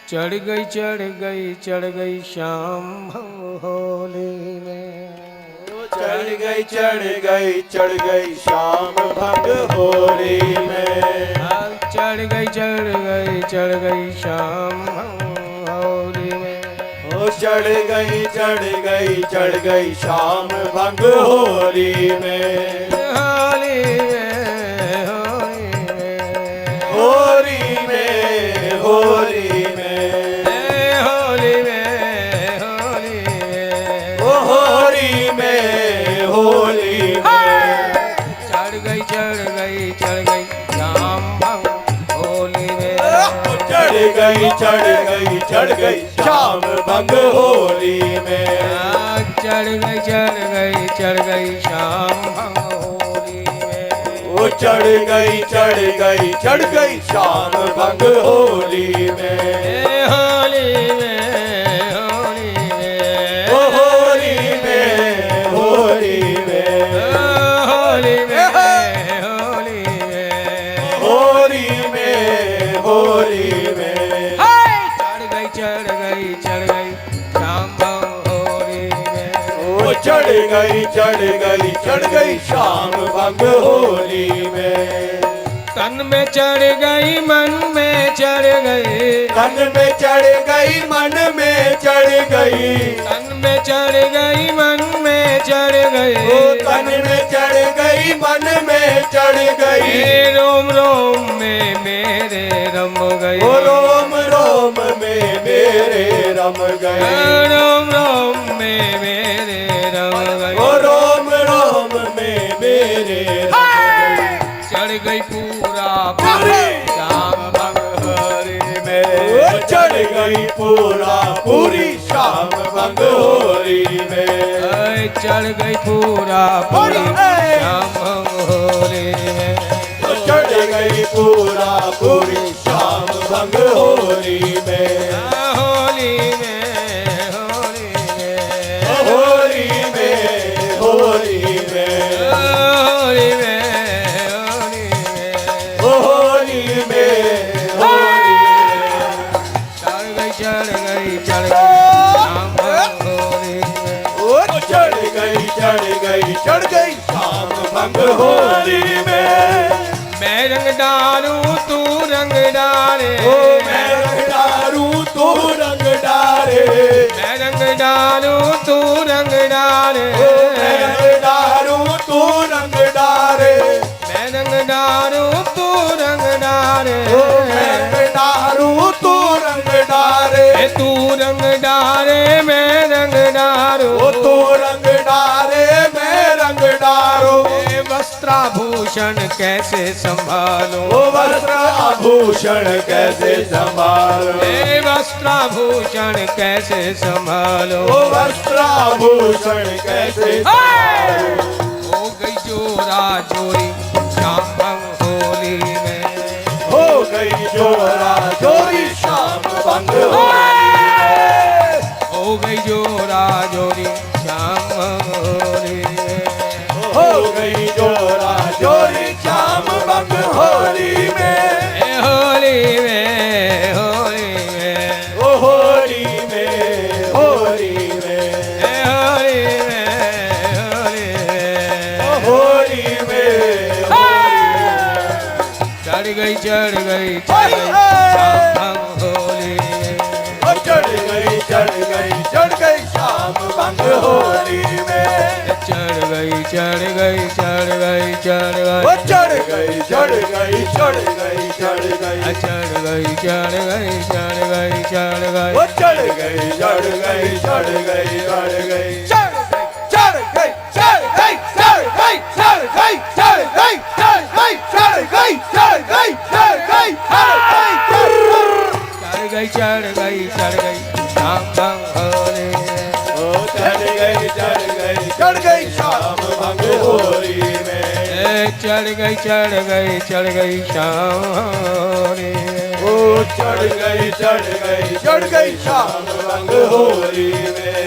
चढ़ गई चढ़ गई चढ़ गई शाम होली में, चढ़ गई चढ़ गई चढ़ गई शाम भंग होली में। चढ़ गई चढ़ गई चढ़ गई शाम होली में, ओ चढ़ गई चढ़ गई चढ़ गई शाम भंग होली में। होली में होली में होली में होली में होली में ओ होली में होली में। चढ़ गई शाम भंग होली में, चढ़ गई चढ़ गई शाम भंग होली में। चढ़ गई शाम भंग होली में, ओ चढ़ गई शाम भंग होली में। होली में होली में ओ होली में होली में होली में होली में होली में होली में। चढ़ गई शाम भंग होली में, ओ चढ़ गई शाम भंग होली में। तन में चढ़ गई मन में चढ़ गई, तन में चढ़ गई मन में चढ़ गई। तन में चढ़ गई मन में चढ़ गई, ओ तन में चढ़ गई मन में चढ़ गई। रोम रोम में मेरे रम गई, ओ रोम रोम में मेरे रम गए। रोम रोम में मेरे रम गई, ओ रोम रोम में मेरे रम गए। चढ़ गई पूरा शाम भंग होली में। ओ चढ़ गई पूरी शाम भंग होली में। चढ़ गई पूरा शाम भंग होली में, चढ़ गई पूरी शाम भंग होली में। होली में होली में होली में होली में होली में होली में होली में होली में। मैं रंग डालूं तू रंग डाले, ओ मैं रंग डालूं तू रंग डाले, मैं रंग डालूं तू रंग डाले, ओ मैं रंग डालूं तू रंग डाले, मैं रंग डालूं तू रंग डाले, ओ मैं रंग डालूं तू रंग डाले, तू रंग डाले मैं रंग डालूं, ओ तू रंग डाले मैं रंग डालूं। वस्त्राभूषण कैसे संभालूं, ओ वस्त्र आभूषण कैसे संभालो, वस्त्राभूषण कैसे संभालूं, ओ वस्त्र आभूषण कैसे संभालो। हो गई जोरा जोरी शाम होली में, हो गई जोरा जोरी शाम भंग होली में, हो गई जोरा जोरी शाम होली में, हो गई जोरा जोरी शाम भंग होली में, होली में होली में, ओ होली में होली में, होली में होली में, ओ होली में होली में। चढ़ गई चढ़ गई चढ़ गई शाम होली में, ओ चढ़ गई चढ़ गई चढ़ गई शाम भंग होली में, चढ़ गई चढ़ गई चढ़ गई चढ़ ओ गई चढ़ गई चढ़ गई चढ़ गई चढ़ गई, चढ़ गई चढ़ गई चढ़ गई चढ़ गई, ओ चढ़ गई चढ़ गई चढ़ गई चढ़ गई चढ़ गई चढ़ गई चढ़ गई चढ़ गई चढ़ गई चढ़ गई चढ़ गई चढ़ गई चढ़ गई चढ़ गई चढ़ गई चढ़ गई शाम होली में, ओ चढ़ गई शाम भंग होली में, चढ़ गई शाम होली में, ओ चढ़ गई शाम भंग होली में।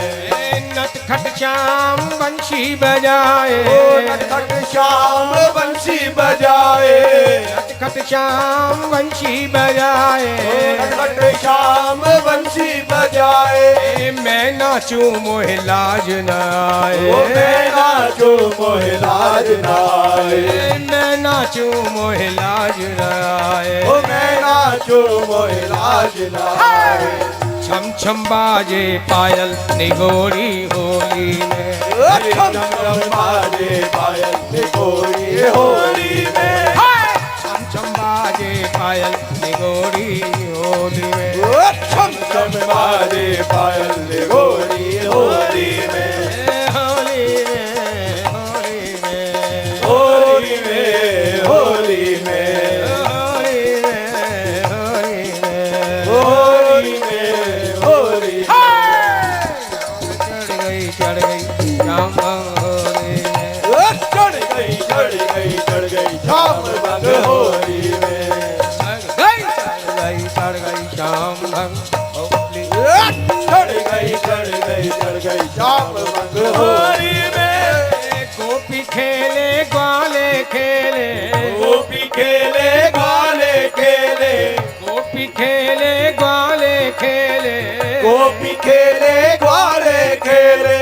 नटखट श्याम बंशी बजाए, ओ नटखट श्याम बंशी बजाए, नटखट श्याम बंशी बजाए, नटखट श्याम बंशी बजाए, मैं नाचूं मोहे लाज न आए, ओ मैं नाचूं मोहे लाज न आए, मैं नाचूं मोहे लाज न आए, ओ मैं नाचूं मोहे लाज न आए। छम छम बाजे पायल निगोरी होली में, छम छम बाजे पायल निगोरी होली में, छम छम बाजे पायल निगोरी होली में, छम छम बाजे पायल निगोरी होली में, होली में होली में होली में होली में, होली में होली में, होली में होली में। चढ़ गई शाम होली में, चढ़ गई शाम भंग होली में, चढ़ गई शाम भंग होली, चढ़ गई शाम भंग होली में। गोपी खेले ग्वाले खेले, गोपी खेले ग्वाले खेले, गोपी खेले ग्वाले खेले, गोपी खेले ग्वाले खेले,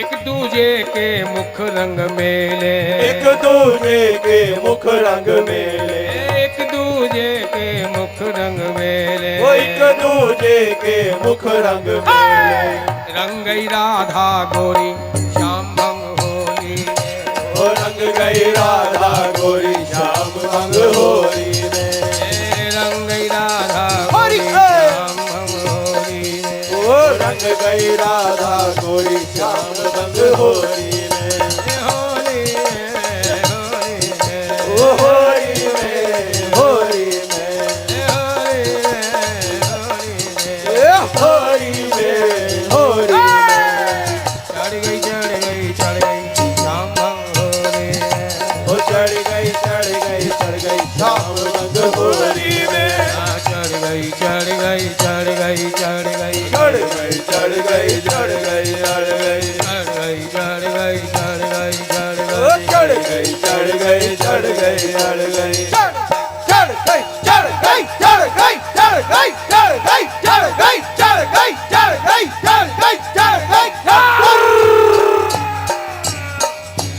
एक दूजे के मुख रंग मेले, एक दूजे के मुख रंग मेले, एक दूजे के मुख रंग मेले, वो एक दूजे के मुख रंग मेले। रंगई राधा गोरी श्याम भंग होली में, ओ रंग गई राधा गोरी श्याम भंग होली में, रंगई राधा हरि गोरी है। श्याम भंग होली में, ओ रंग गई राधा गोरी श्याम भंग होली में, होली में होली में, ओ होली में होली में, होली में होली में, ए होली में होली में। चढ़ गई शाम भंग होली में, ओ चढ़ गई शाम भंग होली में, चढ़ गई चढ़ गई चढ़ गई चढ़ गई चढ़ गई चढ़ गई चढ़ गई चढ़ गई, चढ़ गई चढ़ गई चढ़ गई चढ़ ओ गई, चढ़ गई चढ़ गई चढ़ गई चढ़ गई, चढ़ गई चढ़ गई चढ़ गई चढ़ गई चढ़ गई चढ़ गई चढ़ गई चढ़ गई चढ़ गई चढ़ गई, चढ़ गई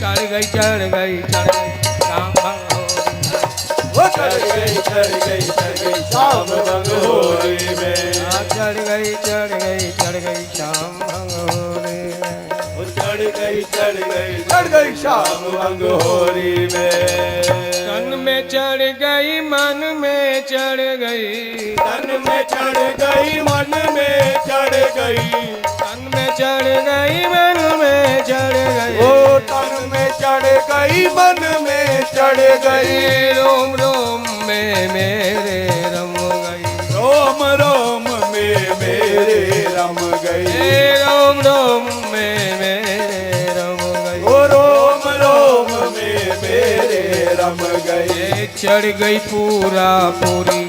चढ़ गई चढ़ गई चढ़ गई चढ़ गई चढ़ गई शाम भंग होरी में चढ़ गई चढ़ गई चढ़ गई शाम भंग होरी में चढ़ गई चढ़ गई चढ़ गई शाम भंग होरी में तन में चढ़ गई मन में चढ़ गई तन में चढ़ गई मन में चढ़ गई तन में चढ़ गई मन में चढ़ गई ओ तन में चढ़ गई मन में चढ़ गई रोम रोम में मेरे रम गई रोम रोम में मेरे रम गई रोम रोम में मेरे रम गई ओ रोम रोम में मेरे रम गई चढ़ गई पूरा पूरी